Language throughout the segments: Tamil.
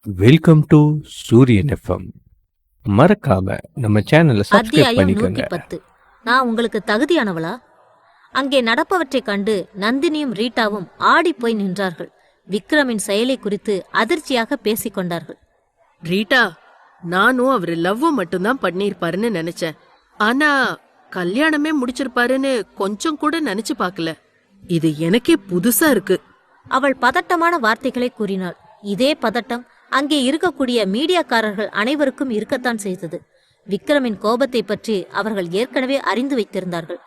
வெல்கம் டு சூரியன் எஃப்எம். மறக்காம நம்ம சேனலை சப்ஸ்கிரைப் அத்தியாயம் பண்ணிக்கோங்க. 110. நான் உங்களுக்கு தகுதியானவளா? அங்கே நடப்பவற்றைக் கண்டு நந்தினியும் ரீட்டாவும் ஆடி போய் நின்றார்கள். விக்ரமின் செயலை குறித்து அதிர்ச்சியாக பேசிக் கொண்டார்கள். ரீட்டா, நானும் அவரு லவ் மட்டும்தான் பண்ணிருப்பாருன்னு நினைச்சேன். ஆனா கல்யாணமே முடிச்சிருப்பாருன்னு கொஞ்சம் கூட நினைச்சு பார்க்கல. இது எனக்கே புதுசா இருக்கு. அவள் பதட்டமான வார்த்தைகளை கூறினாள். இதே பதட்டம் அங்கே இருக்கக்கூடிய மீடியாக்காரர்கள் அனைவருக்கும் இருக்கத்தான் செய்தது. விக்ரமின் கோபத்தை பற்றி அவர்கள் ஏற்கனவே அறிந்து வைத்திருந்தார்கள்.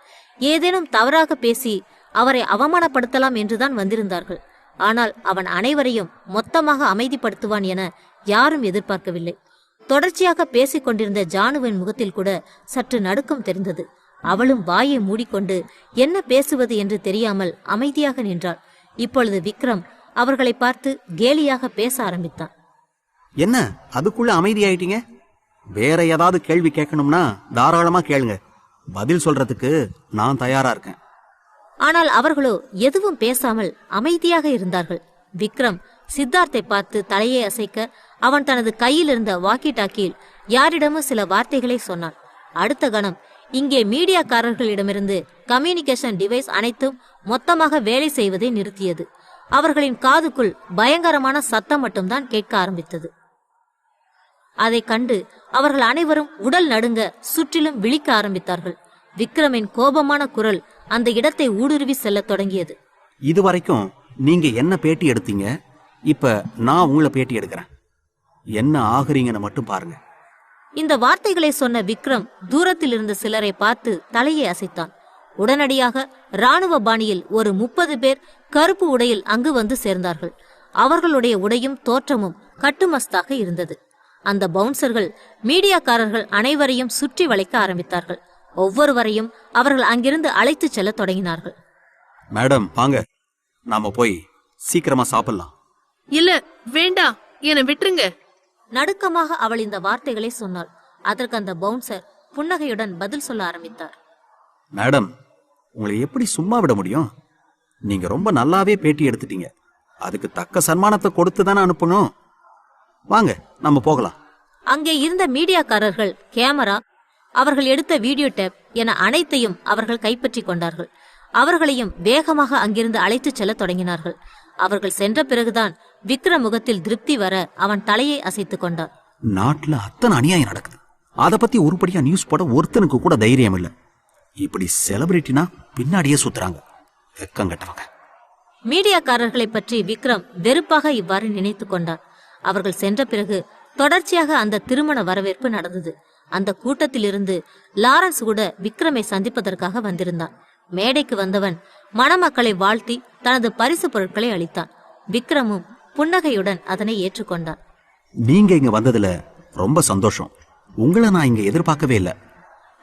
ஏதேனும் தவறாக பேசி அவரை அவமானப்படுத்தலாம் என்றுதான் வந்திருந்தார்கள். ஆனால் அவன் அனைவரையும் மொத்தமாக அமைதிப்படுத்துவான் என யாரும் எதிர்பார்க்கவில்லை. தொடர்ச்சியாக பேசிக் கொண்டிருந்த ஜானுவின் முகத்தில் கூட சற்று நடுக்கம் தெரிந்தது. அவளும் வாயை மூடிக்கொண்டு என்ன பேசுவது என்று தெரியாமல் அமைதியாக நின்றாள். இப்பொழுது விக்ரம் அவர்களை பார்த்து கேலியாக பேச ஆரம்பித்தான். என்ன அதுக்குள்ள அமைதியாயிட்டீங்க? வேற ஏதாவது கேள்வி கேட்கணும்னா தாராளமா கேளுங்க, பதில் சொல்றதுக்கு நான் தயாரா இருக்கேன். ஆனால் அவர்களோ எதுவும் பேசாமல் அமைதியாக இருந்தார்கள். விக்ரம் சித்தார்த்தை பார்த்து தலையை அசைக்க அவன் தனது கையில் இருந்த வாக்கி டாக்கியில் யாரிடமும் சில வார்த்தைகளை சொன்னான். அடுத்த கணம் இங்கே மீடியாக்காரர்களிடமிருந்து கம்யூனிகேஷன் டிவைஸ் அனைத்தும் மொத்தமாக வேலை செய்வதை நிறுத்தியது. அவர்களின் காதுக்குள் பயங்கரமான சத்தம் மட்டும்தான் கேட்க ஆரம்பித்தது. அதை கண்டு அவர்கள் அனைவரும் உடல் நடுங்க சுற்றிலும் விழிக்க ஆரம்பித்தார்கள். விக்ரமின் கோபமான குரல் அந்த இடத்தை ஊடுருவி செல்ல தொடங்கியது. இதுவரைக்கும் நீங்க என்ன பேட்டி எடுத்தீங்க, இப்ப நான் உங்களை பேட்டி எடுக்கிறேன். என்ன ஆகுறீங்கன்னு மட்டும் பாருங்க. இந்த வார்த்தைகளை சொன்ன விக்ரம் தூரத்தில் இருந்த சிலரை பார்த்து தலையை அசைத்தான். உடனடியாக ராணுவ பாணியில் ஒரு 30 பேர் கருப்பு உடையில் அங்கு வந்து சேர்ந்தார்கள். அவர்களுடைய உடையும் தோற்றமும் கட்டுமஸ்தாக இருந்தது. அந்த பவுன்சர்கள் மீடியாக்காரர்கள் அனைவரையும் சுற்றி வளைக்க ஆரம்பித்தார்கள். ஒவ்வொருவரையும் அவர்கள் அங்கிருந்து அழைத்து செல்ல தொடங்கினார்கள். மேடம் வாங்க, நாம போய் சீக்கிரமா சாப்பிடலாம். இல்ல வேண்டாம், என்னை விட்டுருங்க. நடுக்கமாக அவள் இந்த வார்த்தைகளை சொன்னாள். அதற்கு அந்த பவுன்சர் புன்னகையுடன் பதில் சொல்ல ஆரம்பித்தார். மேடம், உங்களை எப்படி சும்மா விட முடியும்? நீங்க ரொம்ப நல்லாவே பேட்டி எடுத்துட்டீங்க. அதுக்கு தக்க சன்மானத்தை கொடுத்து தானே அனுப்பணும். வாங்க நம்ம போகலாம். அங்கே இருந்த மீடியாக்காரர்கள் கேமரா, அவர்கள் எடுத்த வீடியோ டேப் என அனைத்தையும் அவர்கள் கைப்பற்றி கொண்டார்கள். அவர்களையும் வேகமாக அங்கிருந்து அழைத்து செல்ல தொடங்கினார்கள். அவர்கள் சென்ற பிறகுதான் விக்ரம் முகத்தில் திருப்தி வர அவன் தலையை அசைத்துக் கொண்டான். நாட்டுல அத்தனை அநியாயம் நடக்குது, அத பத்தி உருப்படியா நியூஸ் போட ஒருத்தனுக்கு கூட தைரியம் இல்ல. இப்படி செலிபிரிட்டினா பின்னாடியே சுத்துறாங்க, வெக்கம் கட்டவங்க. மீடியாக்காரர்களை பற்றி விக்ரம் வெறுப்பாக இவ்வாறு நினைத்து கொண்டான். அவர்கள் சென்ற பிறகு தொடர்ச்சியாக அந்த திருமண வரவேற்பு நடந்தது. அந்த கூட்டத்திலிருந்து லாரன்ஸ் கூட விக்ரமை சந்திப்பதற்காக வந்திருந்தான். மேடைக்கு வந்தவன் மணமக்களை வாழ்த்தி தனது பரிசு பொருட்களை அளித்தான். விக்ரமும் புன்னகையுடன் அதனை ஏற்றுக்கொண்டான். நீங்க இங்க வந்ததுல ரொம்ப சந்தோஷம். உங்களை நான் இங்க எதிர்பார்க்கவே இல்ல.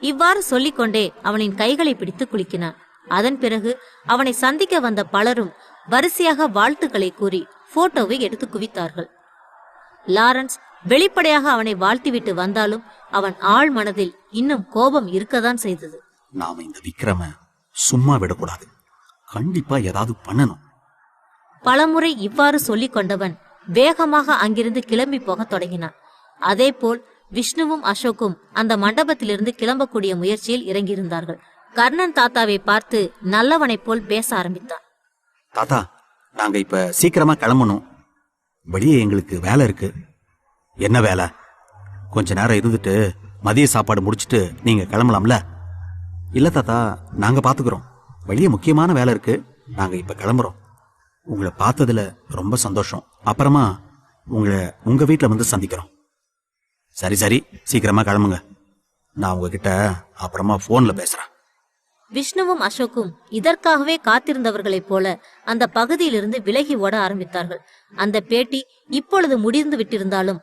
இவ்வாறு சொல்லிக்கொண்டே அவனின் கைகளை பிடித்து குலுக்கினான். அதன் பிறகு அவனை சந்திக்க வந்த பலரும் வரிசையாக வாழ்த்துக்களை கூறி போட்டோவை எடுத்து குவித்தார்கள். லாரன்ஸ் வெளிப்படையாக அவனை வாழ்த்திவிட்டு வந்தாலும் அவன் ஆழ் மனதில் இன்னும் கோபம் இருக்கத்தான் செய்தது. நாம இந்த விக்ரம சும்மா விடக்கூடாது, கண்டிப்பா ஏதாவது பண்ணணும். பலமுறை இவ்வாறு சொல்லிக் கொண்டவன் வேகமாக அங்கிருந்து கிளம்பி போக தொடங்கினான். அதே போல் விஷ்ணுவும் அசோக்கும் அந்த மண்டபத்திலிருந்து கிளம்பக்கூடிய முயற்சியில் இறங்கியிருந்தார்கள். கர்ணன் தாத்தாவை பார்த்து நல்லவனை போல் பேச ஆரம்பித்தான். தாத்தா, நாங்க இப்ப சீக்கிரமா கிளம்பணும். வெளியே எங்களுக்கு வேலை இருக்கு. என்ன வேலை? கொஞ்ச நேரம் இருந்துட்டு மதிய சாப்பாடு முடிச்சிட்டு நீங்க கிளம்பலாம்ல? இல்ல தாத்தா, நாங்க பாத்துக்கிறோம். வெளியே முக்கியமான வேலை இருக்கு, நாங்க இப்ப கிளம்புறோம். உங்களை பார்த்ததுல ரொம்ப சந்தோஷம். அப்புறமா உங்களை உங்க வீட்டுல வந்து சந்திக்கிறோம். சரி சரி, சீக்கிரமா கிளம்புங்க. நான் உங்ககிட்ட அப்புறமா போன்ல பேசுறேன். விஷ்ணுவும் அசோக்கும் இதற்காகவே காத்திருந்தவர்களைப் போல அந்த பகுதியிலிருந்து விலகி ஓட ஆரம்பித்தார்கள். அந்த பேட்டி இப்பொழுது முடிந்து விட்டிருந்தாலும்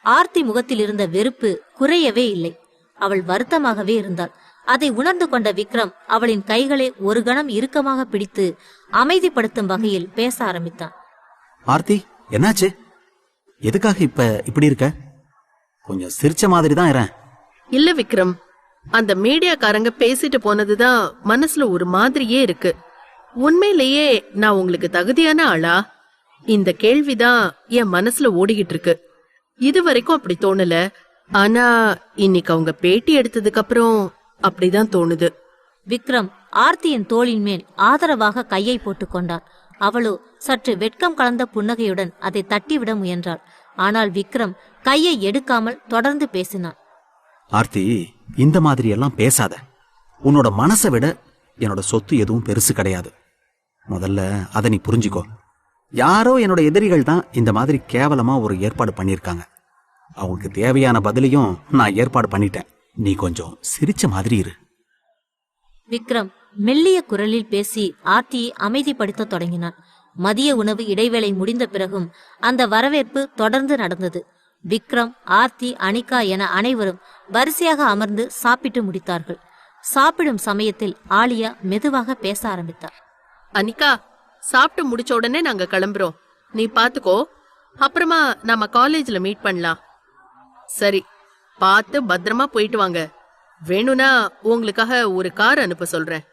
ஆர்த்தி முகத்தில் இருந்த வெறுப்பு குறையவே இல்லை. அவள் வருத்தமாகவே இருந்தாள். அதை உணர்ந்து கொண்ட விக்ரம் அவளின் கைகளை ஒரு கணம் இறுக்கமாக பிடித்து அமைதிப்படுத்தும் வகையில் பேச ஆரம்பித்தான். ஆர்த்தி, என்னாச்சு? எதுக்காக இப்ப இப்படி இருக்க? கொஞ்சம் சிரிச்ச மாதிரி தான் இறேன். இல்ல விக்ரம், அந்த மீடியாக்காரங்க பேசிட்டு போனதுதான் மனசுல ஒரு மாதிரியே இருக்கு. உண்மையிலேயே நான் உங்களுக்கு தகுதியான ஆளா? இந்த கேள்விதான் என் மனசுல ஓடிக்கிட்டு இருக்கு. இது வரைக்கும் அப்படி தோணல. ஆனா இன்னைக்கு அவங்க பேட்டி எடுத்ததுக்கு அப்புறம் அப்படிதான் தோணுது. விக்ரம் ஆர்த்தியின் தோளின் மேல் ஆதரவாக கையை போட்டுக் கொண்டான். அவளோ சற்று வெட்கம் கலந்த புன்னகையுடன் அதை தட்டிவிட முயன்றாள். ஆனால் விக்ரம் கையை எடுக்காமல் தொடர்ந்து பேசினான். ஆர்த்தி, இந்த மாதிரி எல்லாம் பேசாத. உன்னோட மனசை விட என்னோட சொத்து எதுவும் பெருசு கிடையாது. முதல்ல அதை நீ புரிஞ்சுக்கோ. யாரோ என்னோட எதிரிகள் தான் இந்த மாதிரி கேவலமா ஒரு ஏற்பாடு பண்ணியிருக்காங்க. அவங்களுக்கு தேவையான பதிலையும் நான் ஏற்பாடு பண்ணிட்டேன். நீ கொஞ்சம் சிரிச்ச மாதிரி இரு. விக்ரம் மெல்லிய குரலில் பேசி ஆர்த்தியை அமைதிப்படுத்த தொடங்கினான். மதிய உணவு இடைவேளை முடிந்த பிறகும் அந்த வரவேற்பு தொடர்ந்து நடந்தது. விக்ரம், ஆர்த்தி, அனிகா என அனைவரும் வரிசையாக அமர்ந்து சாப்பிட்டு முடித்தார்கள். சாப்பிடும் சமயத்தில் ஆலியா மெதுவாக பேச ஆரம்பித்தார். அனிகா, சாப்பிட்டு முடிச்ச உடனே நாங்க கிளம்புறோம். நீ பாத்துக்கோ. அப்புறமா நம்ம காலேஜ்ல மீட் பண்ணலாம். சரி, பார்த்து பத்திரமா போயிட்டு வாங்க. வேணும்னா உங்களுக்காக ஒரு கார் அனுப்ப சொல்றேன்.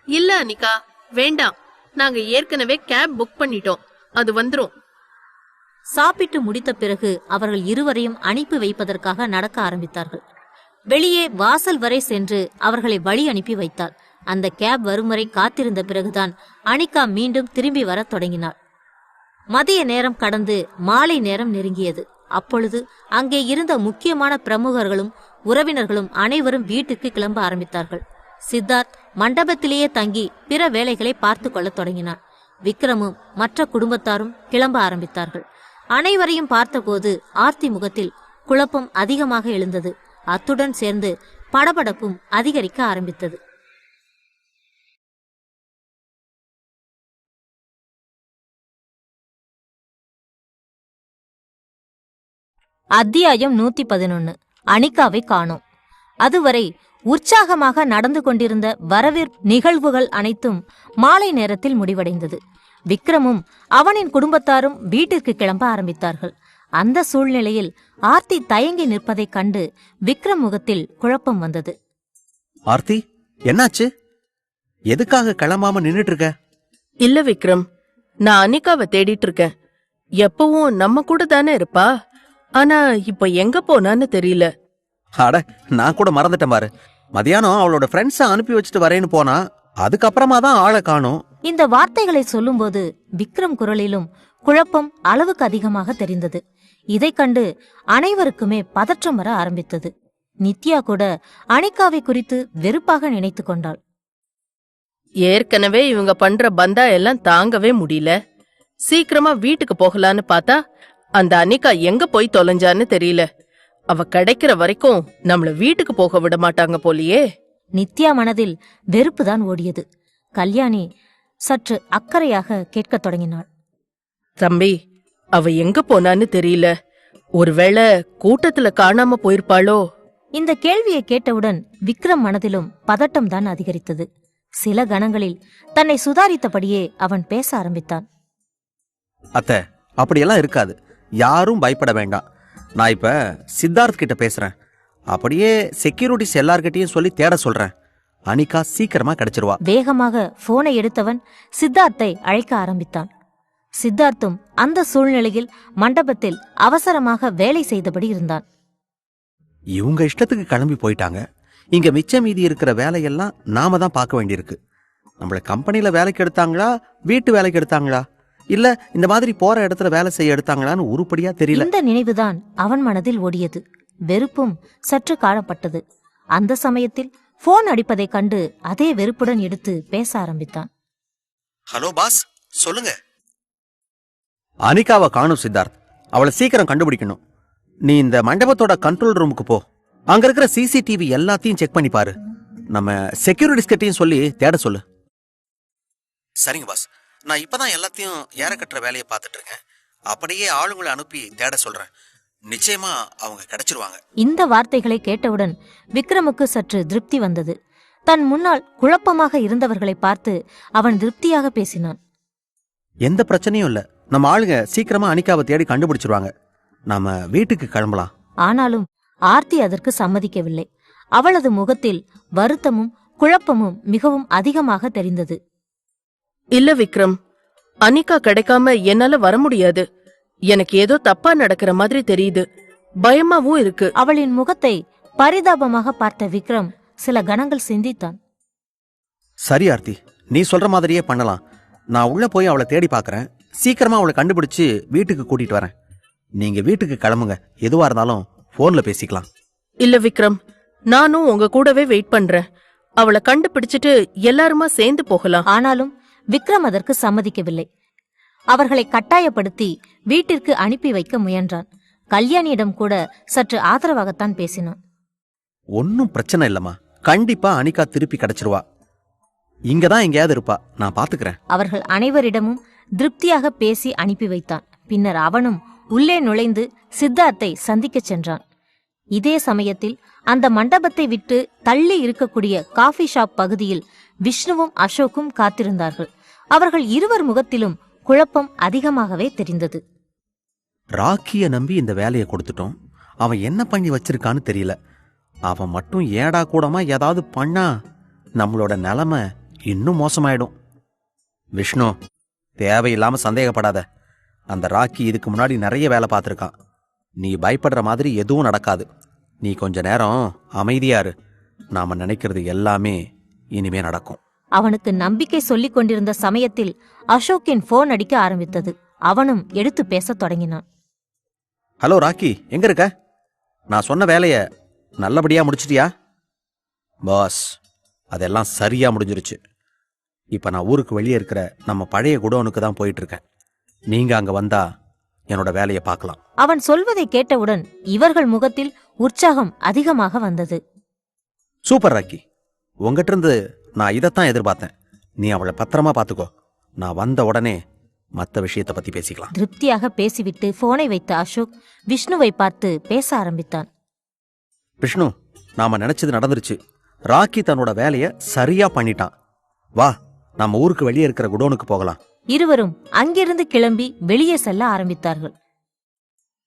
இல்ல அனிகா, வேண்டாம். நாங்க ஏற்கனவே கேப் புக் பண்ணிட்டோம். அது வந்துரும். சாப்பிட்டு முடித்த பிறகு அவர்கள் இருவரையும் அனுப்பி வைப்பதற்காக நடக்க ஆரம்பித்தார்கள். வெளியே வாசல் வரை சென்று அவர்களை வழி அனுப்பி வைத்தாள். அந்த கேப் வரும் வரை காத்திருந்த பிறகுதான் அனிகா மீண்டும் திரும்பி வர தொடங்கினாள். மதிய நேரம் கடந்து மாலை நேரம் நெருங்கியது. அப்பொழுது அங்கே இருந்த முக்கியமான பிரமுகர்களும் உறவினர்களும் அனைவரும் வீட்டுக்கு கிளம்ப ஆரம்பித்தார்கள். சித்தார்த் மண்டபத்திலேயே தங்கி பிற வேலைகளை பார்த்து கொள்ள தொடங்கினான். விக்ரமும் மற்ற குடும்பத்தாரும் கிளம்ப ஆரம்பித்தார்கள். அனைவரையும் பார்த்தபோது ஆர்த்தி முகத்தில் குழப்பம் அதிகமாக எழுந்தது. அத்துடன் சேர்ந்து படபடப்பும் அதிகரிக்க ஆரம்பித்தது. அத்தியாயம் 111. அனிகாவை காணோம். அதுவரை உற்சாகமாக நடந்து கொண்டிருந்த வரவேற்பு நிகழ்வுகள் அனைத்தும் மாலை நேரத்தில் முடிவடைந்தது. விக்ரமும் அவனின் குடும்பத்தாரும் வீட்டிற்கு கிளம்ப ஆரம்பித்தார்கள். அந்த சூழ்நிலையில் ஆர்த்தி தயங்கி நிற்பதைக் கண்டு விக்ரம் முகத்தில் குழப்பம் வந்தது. ஆர்த்தி, என்னாச்சு? எதுக்காக கிளம்பாம நின்னுட்டு இருக்க? இல்ல விக்ரம், நான் அனிகாவை தேடிட்டு இருக்கேன். எப்பவும் நம்ம கூட தானே இருப்பா. ஆனா இப்ப எங்க போனான்னு தெரியல. அட, நான் கூட மறந்துட்டேன் பாரு. மதியானம் அவளோட ஃப்ரெண்ட்ஸை அனுப்பி வச்சுட்டு வரேன்னு போனா, அதுக்கப்புறமா தான் ஆளை காணோம். இந்த வார்த்தைகளை சொல்லும்போது விக்ரம் குரலிலும் குழப்பம் அளவுக்கு அதிகமாக தெரிந்தது. இதை கண்டு அனைவருக்குமே பதற்றம் வர ஆரம்பித்தது. நித்யா கூட அனிகாவை குறித்து வெறுப்பாக நினைத்து கொண்டாள். ஏற்கனவே இவங்க பண்ற பந்தா எல்லாம் தாங்கவே முடியல. சீக்கிரமா வீட்டுக்கு போகலான்னு பார்த்தா அந்த அனிகா எங்க போய் தொலைஞ்சான்னு தெரியல. அவ கிடைக்கிற வரைக்கும் நம்மள வீட்டுக்கு போக விட மாட்டாங்க போலியே. நித்யா மனதில் வெறுப்புதான் ஓடியது. கல்யாணி சற்று அக்கறையாக கேட்கத் தொடங்கினாள். தம்பி, அவ எங்க போனான்னு தெரியல. ஒருவேளை கூட்டத்துல காணாம போயிருப்பாளோ? இந்த கேள்வியை கேட்டவுடன் விக்ரம் மனதிலும் பதட்டம் தான் அதிகரித்தது. சில கணங்களில் தன்னை சுதாரித்தபடியே அவன் பேச ஆரம்பித்தான். அத்தை, அப்படியெல்லாம் இருக்காது. யாரும் பயப்பட வேண்டாம். நான் இப்ப சித்தார்த் கிட்ட பேசுறேன். அப்படியே செக்யூரிட்டிஸ் எல்லார்கிட்டையும் சொல்லி தேட சொல்றேன். அனிகா சீக்கிரமா கிடைச்சிருவா. வேகமாக போனை எடுத்தவன் சித்தார்த்தை அழைக்க ஆரம்பித்தான். சித்தார்த்தும் அந்த சூழ்நிலையில் மண்டபத்தில் அவசரமாக வேலை செய்தபடி இருந்தான். இவங்க இஷ்டத்துக்கு கிளம்பி போயிட்டாங்க. இங்க மிச்ச மீதி இருக்கிற வேலையெல்லாம் நாம தான் பார்க்க வேண்டியிருக்கு. நம்மள கம்பெனில வேலைக்கு எடுத்தாங்களா, வீட்டு வேலைக்கு எடுத்தாங்களா, இல்ல இந்த மாதிரி போற இடத்துல வேலை செய்ய எடுத்தாங்களான்னு உருப்படியா தெரியல. இந்த நினைவுதான் அவன் மனதில் ஓடியது. வெறுப்பும் சற்று காணப்பட்டது. அந்த சமயத்தில் போன் அடிப்பதைக் கண்டு அதே வெறுப்புடன் எடுத்து பேச ஆரம்பித்தான். ஹலோ பாஸ், சொல்லுங்க. அனிகாவை காணும் சித்தார்த். அவளை சீக்கிரம் கண்டுபிடிக்கணும். நீ இந்த மண்டபத்தோட கண்ட்ரோல் ரூமுக்கு போ. அங்க இருக்கிற சிசிடிவி எல்லாத்தையும் செக் பண்ணி பாரு. நம்ம செக்யூரிட்டிஸ் கிட்டையும் சொல்லி தேட சொல்லு. சரிங்க பாஸ், நான் இப்பதான் எல்லாத்தையும் ஏற கட்டுற வேலையை பார்த்துட்டு இருக்கேன். அப்படியே ஆளுங்களை அனுப்பி தேட சொல்றேன். நிச்சயமா அவங்க கிடைச்சிருவாங்க. இந்த வார்த்தைகளை கேட்டவுடன் விக்ரமுக்கு சற்று திருப்தி வந்தது. தன் முன்னால் குழப்பமாக இருந்தவர்களை பார்த்து அவன் திருப்தியாக பேசினான். எந்த பிரச்சனையும் இல்ல. நம்ம ஆளுங்க சீக்கிரமா அனிகாவை தேடி கண்டுபிடிச்சிருவாங்க. நாம வீட்டுக்கு கிளம்பலாம். ஆனாலும் ஆர்த்தி அதற்கு சம்மதிக்கவில்லை. அவளது முகத்தில் வருத்தமும் குழப்பமும் மிகவும் அதிகமாக தெரிந்தது. இல்ல விக்ரம், அனிகா கிடைக்காம என்னால வர முடியாது. எனக்கு ஏதோ தப்பா நடக்கிற மாதிரி தெரியுது. பயமாவும் இருக்கு. அவளின் முகத்தை பரிதாபமாக பார்த்த விக்ரம் சில கணங்கள் சிந்தித்தான். சரி ஆர்த்தி, நீ சொல்ற மாதிரியே பண்ணலாம். நான் உள்ள போய் அவளை தேடி பார்க்கறேன். சீக்கிரமா அவளை கண்டுபிடிச்சு வீட்டுக்கு கூட்டிட்டு வரேன். நீங்க வீட்டுக்கு கிளம்புங்க. எதுவா இருந்தாலும் போன்ல பேசிக்கலாம். இல்ல விக்ரம், நானும் உங்க கூடவே வெயிட் பண்றேன். அவளை கண்டுபிடிச்சிட்டு எல்லாருமா சேர்ந்து போகலாம். ஆனாலும் விக்ரம் அதற்கு சம்மதிக்கவில்லை. அவர்களை கட்டாயப்படுத்தி வீட்டிற்கு அனுப்பி வைக்க முயன்றான். கல்யாணியிடம் கூட சற்று ஆதரவாகத்தான் பேசினான். ஒன்னும் பிரச்சனை இல்லம்மா, கண்டிப்பா அனிகா திருப்பி கிடைச்சிருவா. இங்கதான் எங்கேயாவது இருப்பா, நான் பாத்துக்கிறேன். அவர்கள் அனைவரிடமும் திருப்தியாக பேசி அனுப்பி வைத்தான். பின்னர் அவனும் உள்ளே நுழைந்து சித்தார்த்தை சந்திக்கச் சென்றான். இதே சமயத்தில் அந்த மண்டபத்தை விட்டு தள்ளி இருக்கக்கூடிய காஃபி ஷாப் பகுதியில் விஷ்ணுவும் அசோக்கும் காத்திருந்தார்கள். அவர்கள் இருவர் முகத்திலும் குழப்பம் அதிகமாகவே தெரிந்தது. ராக்கிய நம்பி இந்த வேலையை கொடுத்துட்டோம். அவன் என்ன பண்ணி வச்சிருக்கான்னு தெரியல. அவன் மட்டும் ஏடா கூடமா ஏதாவது பண்ணா நம்மளோட நிலைமை இன்னும் மோசமாயிடும். விஷ்ணு, தேவையில்லாம சந்தேகப்படாத. அந்த ராக்கி இதுக்கு முன்னாடி நிறைய வேலை பார்த்துருக்கான். நீ பயப்படுற மாதிரி எதுவும் நடக்காது. நீ கொஞ்ச நேரம் அமைதியாரு. நாம நினைக்கிறது எல்லாமே இனிமே நடக்கும். அவனுக்கு நம்பிக்கை சொல்லிக் கொண்டிருந்த சமயத்தில் அசோக்கின் போன் அடிக்க ஆரம்பித்தது. அவனும் எடுத்து பேசத் தொடங்கினான். ஹலோ ராக்கி, எங்க இருக்க? நான் சொன்ன வேலைய நல்லபடியா முடிச்சிட்டியா? பாஸ், அதெல்லாம் சரியா முடிஞ்சிருச்சு. இப்ப நான் ஊருக்கு வெளியே இருக்கிற நம்ம பழைய குடோனுக்கு தான் போயிட்டு இருக்கேன். நீங்க அங்க வந்தா என்னோட வேலையை பார்க்கலாம். அவன் சொல்வதை கேட்டவுடன் இவர்கள் முகத்தில் உற்சாகம் அதிகமாக வந்தது. சூப்பர் ராக்கி, உங்ககிட்ட இருந்து நான் இதைத்தான் எதிர்பார்த்தேன். நீ அவளை பத்திரமா பாத்துக்கோ. நான் வந்த உடனே மற்ற விஷயத்தை பத்தி பேசிக்கலாம். திருப்தியாக பேசிவிட்டு போனை வைத்த அசோக் விஷ்ணுவை பார்த்து பேச ஆரம்பித்தான். விஷ்ணு, நாம நினைச்சது நடந்துருச்சு. ராக்கி தன்னோட வேலைய சரியா பண்ணிட்டான். வா, நம்ம ஊருக்கு வெளியே இருக்கிற குடோனுக்கு போகலாம். இருவரும் அங்கிருந்து கிளம்பி வெளியே செல்ல ஆரம்பித்தார்கள்.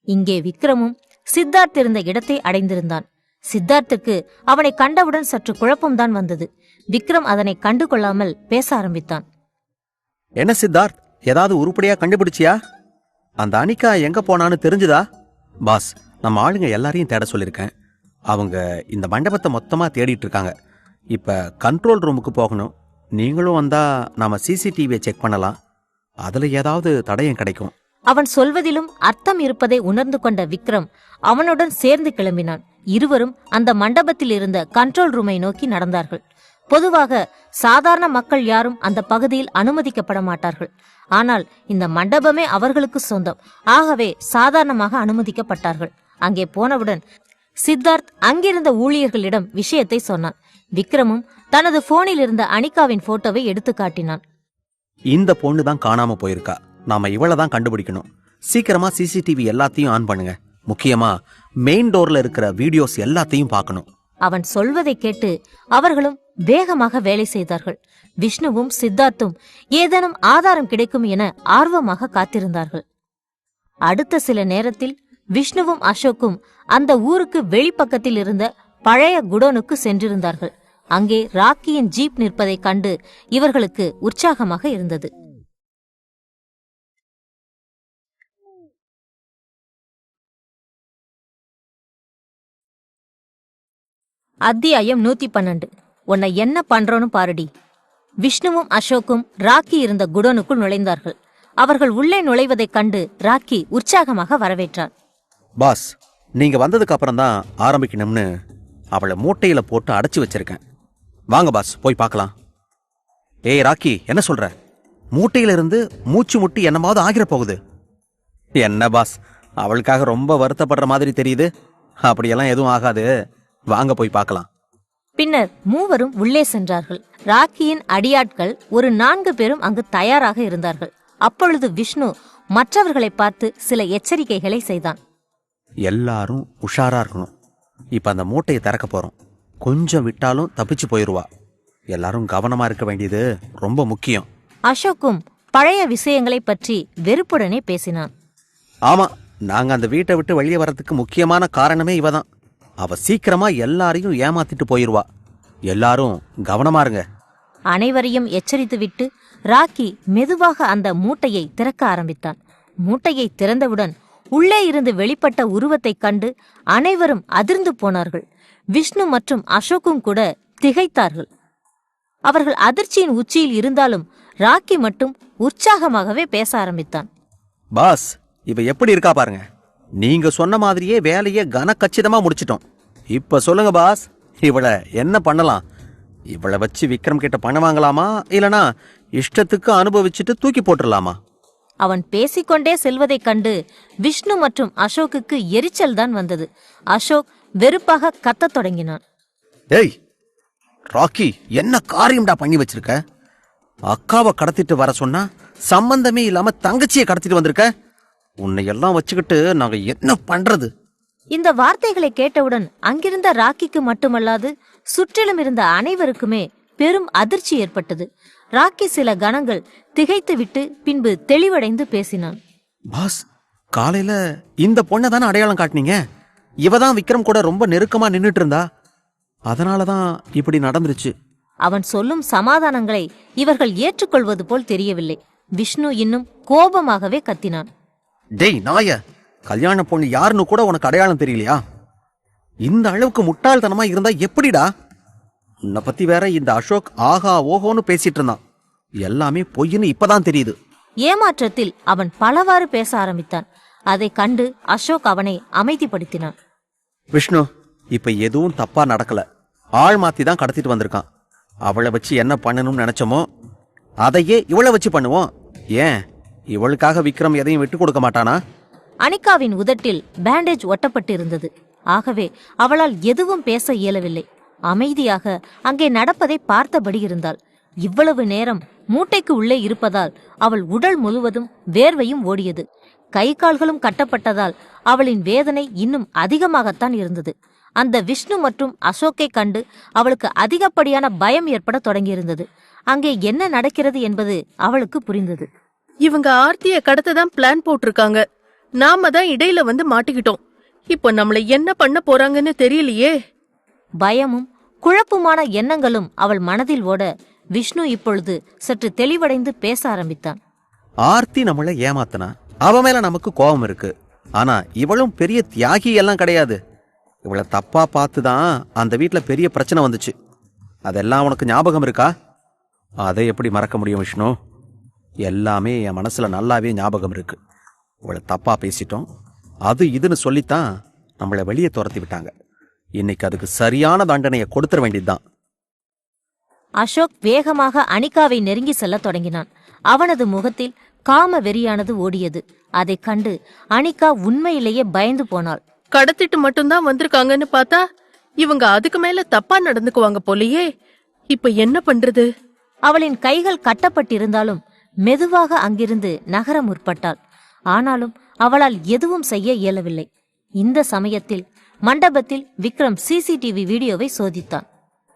இங்கே விக்ரமும் சித்தார்த் இருந்த இடத்தை அடைந்திருந்தான். சித்தார்த்துக்கு அவனை கண்டவுடன் சற்று குழப்பம்தான் வந்தது. விக்ரம் அதனை கண்டு கொள்ளாமல் பேச ஆரம்பித்தான். என்ன சித்தார்த், ஏதாவது உருப்படியா கண்டுபிடிச்சியா? அந்த அனிகா எங்க போனான்னு தெரிஞ்சுதா? பாஸ், நம்ம ஆளுங்க எல்லாரையும் தேட சொல்லியிருக்கேன். அவங்க இந்த மண்டபத்தை மொத்தமா தேடிட்டு இருக்காங்க. இப்ப கண்ட்ரோல் ரூமுக்கு போகணும். நீங்களும் வந்தா நாம சிசிடிவியை செக் பண்ணலாம். அதுல ஏதாவது தடயம் கிடைக்கும். அவன் சொல்வதிலும் அர்த்தம் இருப்பதை உணர்ந்து கொண்ட விக்ரம் அவனுடன் சேர்ந்து கிளம்பினான். இருவரும் அந்த மண்டபத்தில் இருந்த கண்ட்ரோல் ரூமை நோக்கி நடந்தார்கள். பொதுவாக சாதாரண மக்கள் யாரும் அந்த பகுதியில் அனுமதிக்கப்பட மாட்டார்கள். ஆனால் இந்த மண்டபமே அவர்களுக்கு சொந்தம். ஆகவே சாதாரணமாக அனுமதிக்கப்பட்டார்கள். அங்கே போனவுடன் சித்தார்த் அங்கிருந்த ஊழியர்களிடம் விஷயத்தை சொன்னான். விக்ரமும் தனது போனில் இருந்த அனிகாவின் போட்டோவை எடுத்து காட்டினான். இந்த பொண்ணு தான் காணாம போயிருக்கா. நாம இவளை தான் கண்டுபிடிக்கணும். சீக்கிரமா சிசிடிவி எல்லாத்தையும் ஆன் பண்ணுங்க. முக்கியமா மெயின் டோர்ல இருக்கிற வீடியோஸ் எல்லாத்தையும் பார்க்கணும். அவன் சொல்வதை கேட்டு அவர்களும் வேகமாக வேலை செய்தார்கள். விஷ்ணுவும் சித்தார்த்தும் ஏதேனும் ஆதாரம் கிடைக்கும் என ஆர்வமாக காத்திருந்தார்கள். அடுத்த சில நேரத்தில் விஷ்ணுவும் அசோக்கும் அந்த ஊருக்கு வெளிப்பக்கத்தில் இருந்த பழைய குடோனுக்கு சென்றிருந்தார்கள். அங்கே ராக்கியின் ஜீப் நிற்பதைக் கண்டு இவர்களுக்கு உற்சாகமாக இருந்தது. அத்தியாயம் 112. உன்னை என்ன பண்றோன்னு பாருடி. விஷ்ணுவும் அசோக்கும் ராக்கி இருந்த குடோனுக்குள் நுழைந்தார்கள். அவர்கள் உள்ளே நுழைவதைக் கண்டு ராக்கி உற்சாகமாக வரவேற்றான். பாஸ், நீங்க வந்ததுக்கு அப்புறம் தான் ஆரம்பிக்கணும்னு அவளை மூட்டையில போட்டு அடைச்சு வச்சிருக்கேன். வாங்க பாஸ், போய் பார்க்கலாம். ஏய் ராக்கி, என்ன சொல்ற? மூட்டையில இருந்து மூச்சு முட்டி என்னமாவது ஆகிற போகுது. என்ன பாஸ், அவளுக்காக ரொம்ப வருத்தப்படுற மாதிரி தெரியுது. அப்படியெல்லாம் எதுவும் ஆகாது. வாங்க போய் பார்க்கலாம். பின்னர் மூவரும் உள்ளே சென்றார்கள். ராக்கியின் அடியாட்கள் ஒரு 4 பேரும் அங்கு தயாராக இருந்தார்கள். அப்பொழுது விஷ்ணு மற்றவர்களை பார்த்து சில எச்சரிக்கைகளை செய்தான். எல்லாரும் உஷாரா இருக்கணும். இப்ப அந்த மூட்டையை திறக்க போறோம். கொஞ்சம் விட்டாலும் தப்பிச்சு போயிருவா. எல்லாரும் கவனமா இருக்க வேண்டியது ரொம்ப முக்கியம். அசோக்கும் பழைய விஷயங்களை பற்றி வெறுப்புடனே பேசினான். ஆமா, நாங்க அந்த வீட்டை விட்டு வெளியே வர்றதுக்கு முக்கியமான காரணமே இவதான். அவ சீக்கிரமா எல்லாரையும் ஏமாத்திட்டு போயிருவா. எல்லாரும் கவனமா இருங்க. அனைவரையும் எச்சரித்துவிட்டு ராக்கி மெதுவாக அந்த மூட்டையை திறக்க ஆரம்பித்தான். மூட்டையை திறந்தவுடன் உள்ளே இருந்து வெளிப்பட்ட உருவத்தைக் கண்டு அனைவரும் அதிர்ந்து போனார்கள். விஷ்ணு மற்றும் அசோக்கும் கூட திகைத்தார்கள். அவர்கள் அதிர்ச்சியின் உச்சியில் இருந்தாலும் ராக்கி மட்டும் உற்சாகமாகவே பேச ஆரம்பித்தான். பாஸ், இவ எப்படி இருக்கா பாருங்க. நீங்க சொன்ன மாதிரியே வேலையை கனக்கச்சிதமா முடிச்சிட்டோம். இப்ப சொல்லுங்க பாஸ், இவளை என்ன பண்ணலாம்? இவளை வச்சு விக்ரம் கிட்ட பணம் வாங்கலாமா, இல்லனா இஷ்டத்துக்கு அனுபவிச்சுட்டு தூக்கி போட்டுடலாமா? அவன் பேசிக்கொண்டே செல்வதைக் கண்டு விஷ்ணு மற்றும் அசோக்குக்கு எரிச்சல் தான் வந்தது. அசோக் வெறுப்பாக கத்தத் தொடங்கினான். ஏய் ராக்கி, என்ன காரியம்டா பண்ணி வச்சிருக்க? அக்காவை கடத்திட்டு வர சொன்னா சம்பந்தமே இல்லாம தங்கச்சியை கடத்திட்டு வந்திருக்க. உன்னை எல்லாம் வச்சுக்கிட்டு நாங்க என்ன பண்றது? இந்த வார்த்தைகளை கேட்டவுடன் அங்கிருந்த ராக்கிக்கு மட்டுமல்லாது சுற்றிலும் இருந்த அனைவருக்குமே பெரும் அதிர்ச்சி ஏற்பட்டது. ராக்கி சில கணங்கள் திகைத்துவிட்டு பின்பு தெளிவடைந்து பேசினான். பாஸ், காலையில இந்த பொண்ணை தானே அடையாளம் காட்டினீங்க. இவதான் விக்ரம் கூட ரொம்ப நெருக்கமா நின்னுட்டு இருந்தா. அதனாலதான் இப்படி நடந்துருச்சு. அவன் சொல்லும் சமாதானங்களை இவர்கள் ஏற்றுக்கொள்வது போல் தெரியவில்லை. விஷ்ணு இன்னும் கோபமாகவே கத்தினான். டேய் நாய, கல்யாண பொண்ணு யாருன்னு கூட உனக்கு அடையாளம் தெரியலையா? இந்த அளவுக்கு முட்டாள்தனமா இருந்தா எப்படிடா? உன்னை பத்தி வேற இந்த அசோக் ஆஹா ஓஹோன்னு பேசிட்டு இருந்தான். எல்லாமே பொய்ன்னு இப்பதான் தெரியுது. ஏமாற்றத்தில் அவன் பலவாறு பேச ஆரம்பித்தான். அதை கண்டு அசோக் அவனை அமைதிப்படுத்தினான். விஷ்ணு, இப்ப எதுவும் தப்பா நடக்கல. ஆள் மாத்தி தான் கடத்திட்டு வந்திருக்கான். அவளை வச்சு என்ன பண்ணணும்னு நினைச்சோமோ அதையே இவளை வச்சு பண்ணுவோம். ஏன், இவளுக்காக விக்ரம் எதையும் விட்டு கொடுக்க மாட்டானா? அனிகாவின் உதட்டில் பேண்டேஜ் ஒட்டப்பட்டிருந்தது. ஆகவே அவளால் எதுவும் பேச இயலவில்லை. அமைதியாக அங்கே நடப்பதை பார்த்தபடி இருந்தாள். இவ்வளவு நேரம் மூட்டைக்கு உள்ளே இருப்பதால் அவள் உடல் முழுவதும் வேர்வையும் ஓடியது. கை கால்களும் கட்டப்பட்டதால் அவளின் வேதனை இன்னும் அதிகமாகத்தான் இருந்தது. அந்த விஷ்ணு மற்றும் அசோக்கை கண்டு அவளுக்கு அதிகப்படியான பயம் ஏற்பட தொடங்கியிருந்தது. அங்கே என்ன நடக்கிறது என்பது அவளுக்கு புரிந்தது. இவங்க ஆர்த்திய கடத்ததான் பிளான் போட்டிருக்காங்க. நாம தான் இடையில வந்து மாட்டிக்கிட்டோம். இப்போ நம்மள என்ன பண்ண போறாங்கன்னு தெரியலையே. பயமும் குழப்பமான எண்ணங்களும் அவள் மனதில் ஓட விஷ்ணு இப்பொழுது சற்று தெளிவடைந்து பேச ஆரம்பித்தான். ஆர்த்தி நம்மளை ஏமாத்தனா, அவ மேல நமக்கு கோபம் இருக்கு. ஆனா இவளும் பெரிய தியாகி எல்லாம் கிடையாது. இவளை தப்பா பார்த்துதான் அந்த வீட்டுல பெரிய பிரச்சனை வந்துச்சு. அதெல்லாம் உனக்கு ஞாபகம் இருக்கா? அதை எப்படி மறக்க முடியும் விஷ்ணு? எல்லாமே என் மனசுல நல்லாவே ஞாபகம் இருக்கு. இவளை தப்பா பேசிட்டோம், அது இதுன்னு சொல்லித்தான் நம்மளை வெளியே துரத்தி விட்டாங்க. இன்னைக்கு அதுக்கு சரியான தண்டனையை கொடுத்துட வேண்டியதுதான். அசோக் வேகமாக அனிகாவை நெருங்கி செல்ல தொடங்கினான். அவனது முகத்தில் காம வெறியானது ஓடியது. அதைக் கண்டு அனிகா உண்மையிலேயே பயந்து போனாள். கடத்திட்டு மட்டும்தான் வந்திருக்காங்கன்னு பார்த்தா இவங்க அதுக்கு மேல தப்பா நடந்துக்குவாங்க போலயே. இப்ப என்ன பண்றது? அவளின் கைகள் கட்டப்பட்டிருந்தாலும் மெதுவாக அங்கிருந்து நகர முற்பட்டாள். ஆனாலும் அவளால் எதுவும் செய்ய இயலவில்லை. இந்த சமயத்தில் மண்டபத்தில் விக்ரம் சிசிடிவி வீடியோவை சோதித்தான்.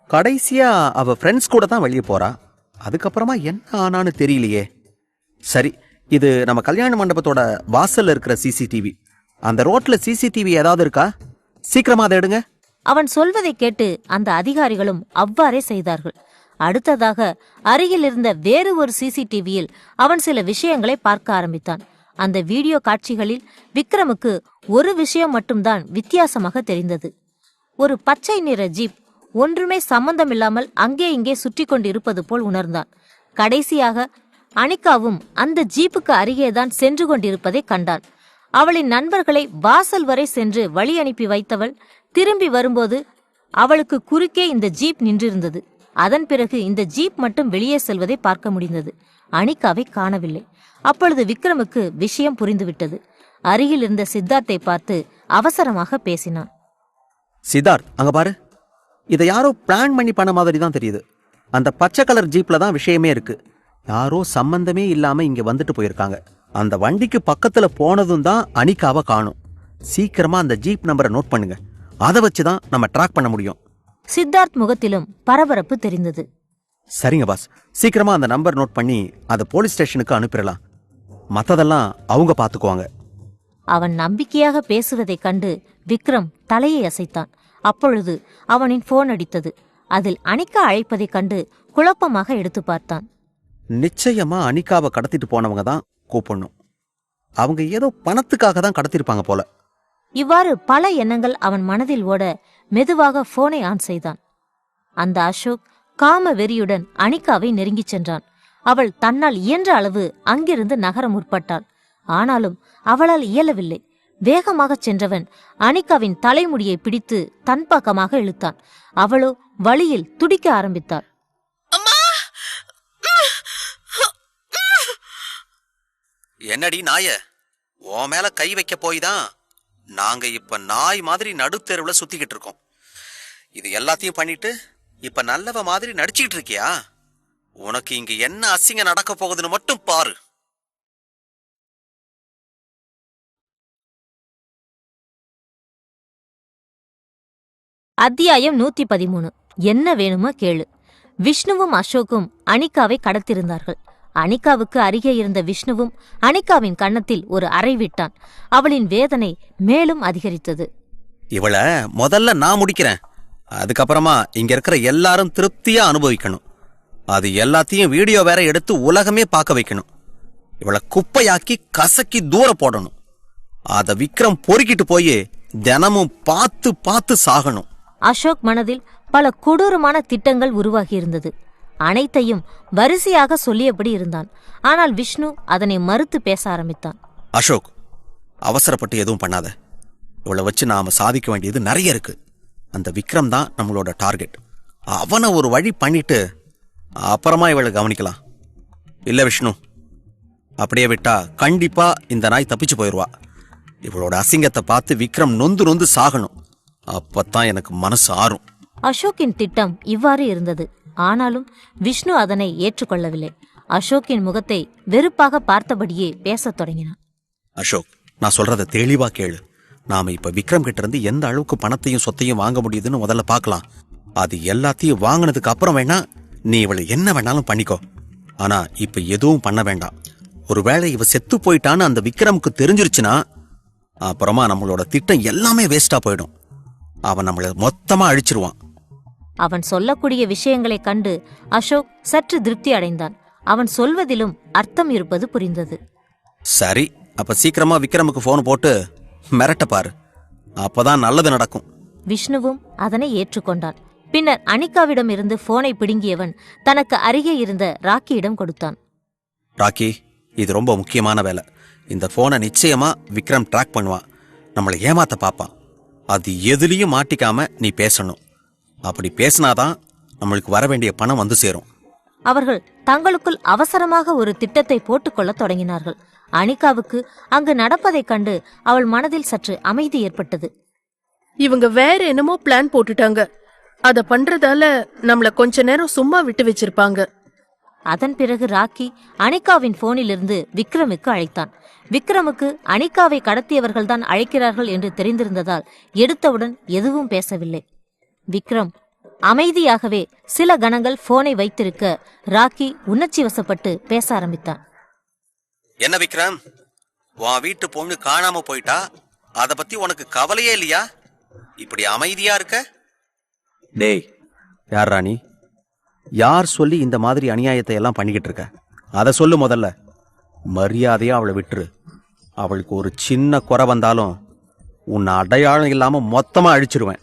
கடைசியா அவ ஃப்ரெண்ட்ஸ் கூட தான் வெளியே போறா. அதுக்கப்புறமா என்ன ஆனான்னு தெரியலையே. சரி, இது நம்ம கல்யாண மண்டபத்தோட வாசல்ல இருக்கிற சிசிடிவி. அந்த ரோட்ல சிசிடிவி ஏதாவது இருக்கா? சீக்கிரமா அதை எடுங்க. அவன் சொல்வதை கேட்டு அந்த அதிகாரிகளும் அவ்வாறே செய்தார்கள். அடுத்ததாக அருகில் இருந்த வேறு ஒரு சிசிடிவியில் அவன் சில விஷயங்களை பார்க்க ஆரம்பித்தான். அந்த வீடியோ காட்சிகளில் விக்ரமுக்கு ஒரு விஷயம் மட்டும்தான் வித்தியாசமாக தெரிந்தது. ஒரு பச்சை நிற ஜீப் ஒன்றுமே சம்பந்தமில்லாமல் அங்கே இங்கே சுற்றி கொண்டிருப்பது போல் உணர்ந்தான். கடைசியாக அனிகாவும் அந்த ஜீப்புக்கு அருகேதான் சென்று கொண்டிருப்பதை கண்டான். அவளின் நண்பர்களை வாசல் வரை சென்று வழி அனுப்பி வைத்தவள் திரும்பி வரும்போது அவளுக்கு குறுக்கே இந்த ஜீப் நின்றிருந்தது. அதன் பிறகு இந்த ஜீப் மட்டும் வெளியே செல்வதை பார்க்க முடிந்தது. அனிகாவை காணவில்லை. அப்பொழுது விக்ரமுக்கு விஷயம் புரிந்துவிட்டது. அருகில் இருந்த சித்தார்த்தை பார்த்து அவசரமாக பேசினான். சித்தார்த், அங்க பாரு. இதை யாரோ பிளான் பண்ணி பண்ண மாதிரி தான் தெரியுது. அந்த பச்சை கலர் ஜீப்ல தான் விஷயமே இருக்கு. யாரோ சம்பந்தமே இல்லாம இங்க வந்துட்டு போயிருக்காங்க. அந்த வண்டிக்கு பக்கத்துல போனதும் தான் அனிகாவை காணும். சீக்கிரமா அந்த ஜீப் நம்பரை நோட் பண்ணுங்க. அதை வச்சுதான் நம்ம ட்ராக் பண்ண முடியும். சித்தார்த் முகத்திலும் பரபரப்பு தெரிந்தது. சரிங்க பாஸ், சீக்கிரமா அந்த நம்பர் நோட் பண்ணி அதை போலீஸ் ஸ்டேஷனுக்கு அனுப்பிடலாம். மத்ததெல்லாம் அவங்க பாத்துக்குவாங்க. அவன் நம்பிக்கையாக பேசுவதைக் கண்டு விக்ரம் தலையை அசைத்தான். அப்பொழுது அவனின் போன் அடித்தது. அதில் அனிகா அழைப்பதைக் கண்டு குழப்பமாக எடுத்து பார்த்தான். நிச்சயமா அனிகாவை கடத்திட்டு போனவங்க தான் கூப்பிடணும். அவங்க ஏதோ பணத்துக்காக தான் கடத்திருப்பாங்க போல. இவ்வாறு பல எண்ணங்கள் அவன் மனதில் ஓட மெதுவாக போனை ஆன் செய்தான். அந்த அசோக் காம வெறியுடன் அனிகாவை நெருங்கிச் சென்றான். அவள் தன்னால் இயன்ற அளவு அங்கிருந்து நகர முற்பட்டாள். ஆனாலும் அவளால் இயலவில்லை. வேகமாகச் சென்றவன் அனிகாவின் தலைமுடியை பிடித்து தன் பக்கமாக இழுத்தான். அவளோ வலியில் துடிக்க ஆரம்பித்தாள். என்னடி நாய, உன் மேல கை வைக்க போய் தான் நாங்க இப்ப நாய் மாதிரி நடுத்தெருவுல சுத்திக்கிட்டு இருக்கோம். இது எல்லாத்தையும் பண்ணிட்டு இப்ப நல்லவ மாதிரி நடிச்சுக்கிட்டு இருக்கியா? உனக்கு இங்க என்ன அசிங்க நடக்க போகுதுன்னு மட்டும் பாரு. அத்தியாயம் 113. என்ன வேணுமோ கேளு. விஷ்ணுவும் அசோக்கும் அனிகாவை கடத்திருந்தார்கள். அனிகாவுக்கு அருகே இருந்த விஷ்ணுவும் அனிகாவின் கன்னத்தில் ஒரு அறை விட்டான். அவளின் வேதனை மேலும் அதிகரித்தது. இவள முதல்ல நான் முடிக்கிறேன். அதுக்கப்புறமா இங்க இருக்கிற எல்லாரும் திருப்தியா அனுபவிக்கணும். அது எல்லாத்தையும் வீடியோ வேற எடுத்து உலகமே பார்க்க வைக்கணும். இவளை குப்பையாக்கி கசக்கி தூர போடணும். அத விக்ரம் பொறுக்கிட்டு போய் தினமும் பார்த்து பார்த்து சாகணும். அசோக் மனதில் பல கொடூரமான திட்டங்கள் உருவாகியிருந்தது. அனைத்தையும் வரிசையாக சொல்லியபடி இருந்தான். ஆனால் விஷ்ணு அதனை மறுத்து பேச ஆரம்பித்தான். அசோக், அவசரப்பட்டு எதுவும் பண்ணாத. இவளை வச்சு நாம சாதிக்க வேண்டியது நிறைய இருக்கு. அந்த விக்ரம் தான் நம்மளோட டார்கெட். அவனை ஒரு வழி பண்ணிட்டு அப்புறமா இவளை கவனிக்கலாம். இல்ல விஷ்ணு, அப்படியே விட்டா கண்டிப்பா இந்த நாய் தப்பிச்சு போயிடுவா. இவளோட அசிங்கத்தை பார்த்து விக்ரம் நொந்து நொந்து சாகணும். அப்பத்தான் எனக்கு மனசு ஆறும். அசோக்கின் திட்டம் இவ்வாறு இருந்தது. ஆனாலும் விஷ்ணு அதனை ஏற்றுக்கொள்ளவில்லை. அசோக்கின் முகத்தை வெறுப்பாக பார்த்தபடியே பேசத் தொடங்கினான். அசோக், நான் சொல்றத தெளிவா கேளு. நாம இப்ப விக்ரம் கிட்ட இருந்து எந்த அளவுக்கு பணத்தையும் சொத்தையும் வாங்க முடியுதுன்னு முதல்ல பார்க்கலாம். அது எல்லாத்தையும் வாங்கினதுக்கு அப்புறம் வேணா நீ இவளை என்ன வேணாலும் பண்ணிக்கோ. ஆனா இப்ப எதுவும் பண்ண வேண்டாம். ஒருவேளை இவ செத்து போயிட்டான்னு அந்த விக்ரமுக்கு தெரிஞ்சிருச்சுன்னா அப்புறமா நம்மளோட திட்டம் எல்லாமே வேஸ்டா போயிடும். அவன் நம்மள மொத்தமா அழிச்சிருவான். அவன் சொல்லக்கூடிய விஷயங்களைக் கண்டு அசோக் சற்று திருப்தி அடைந்தான். அவன் சொல்வதிலும் அர்த்தம் இருப்பது புரிந்தது. சரி, அப்ப சீக்கிரமா விக்ரமுக்கு போன் போட்டு மிரட்ட பாரு. அப்பதான் நல்லது நடக்கும். விஷ்ணுவும் அதனை ஏற்றுக்கொண்டான். பின்னர் அனிகாவிடம் இருந்து போனை பிடுங்கியவன் தனக்கு அருகே இருந்த ராக்கியிடம் கொடுத்தான். ராக்கி, இது ரொம்ப முக்கியமான வேலை. இந்த போனை நிச்சயமா விக்ரம் ட்ராக் பண்ணுவான். நம்மளை ஏமாத்த பாப்பான். அது எதுலயும் மாட்டிக்காம நீ பேசணும். அப்படி பேசினாதான் நம்மளுக்கு வர வேண்டிய பணம் வந்து சேரும். அவர்கள் தங்களுக்குள் அவசரமாக ஒரு திட்டத்தை போட்டுக்கொள்ள தொடங்கினார்கள். அனிகாவுக்கு அங்கு நடப்பதைக் கண்டு அவள் மனதில் சற்று அமைதி ஏற்பட்டது. இவங்க வேற என்னமோ பிளான் போட்டுட்டாங்க. அத பண்றதால நம்மள கொஞ்ச நேரம் சும்மா விட்டு வச்சிருப்பாங்க. அதன் பிறகு ராக்கி அனிகாவின் போனிலிருந்து விக்ரமுக்கு அழைத்தான். விக்ரமுக்கு அனிகாவை கடத்தியவர்கள்தான் அழைக்கிறார்கள் என்று தெரிந்திருந்ததால் எடுத்தவுடன் எதுவும் பேசவில்லை. விக்ரம் அமைதியாகவே சில கணங்கள் போனை வைத்திருக்க ராக்கி உணர்ச்சி வசப்பட்டு பேச ஆரம்பித்தான். என்ன விக்ரம், உன் வீட்டு பொண்ணு காணாம போயிட்டா, அத பத்தி உனக்கு கவலையே இல்லையா? இப்படி அமைதியா இருக்க? டேய், யார் ராணி? யார் சொல்லி இந்த மாதிரி அநியாயத்தை எல்லாம் பண்ணிக்கிட்டு இருக்க? அத சொல்லு முதல்ல. மரியாதையா அவளை விட்டுரு. அவளுக்கு ஒரு சின்ன குறை வந்தாலும் உன்னை அடையாளம் இல்லாம மொத்தமா அழிச்சிருவேன்.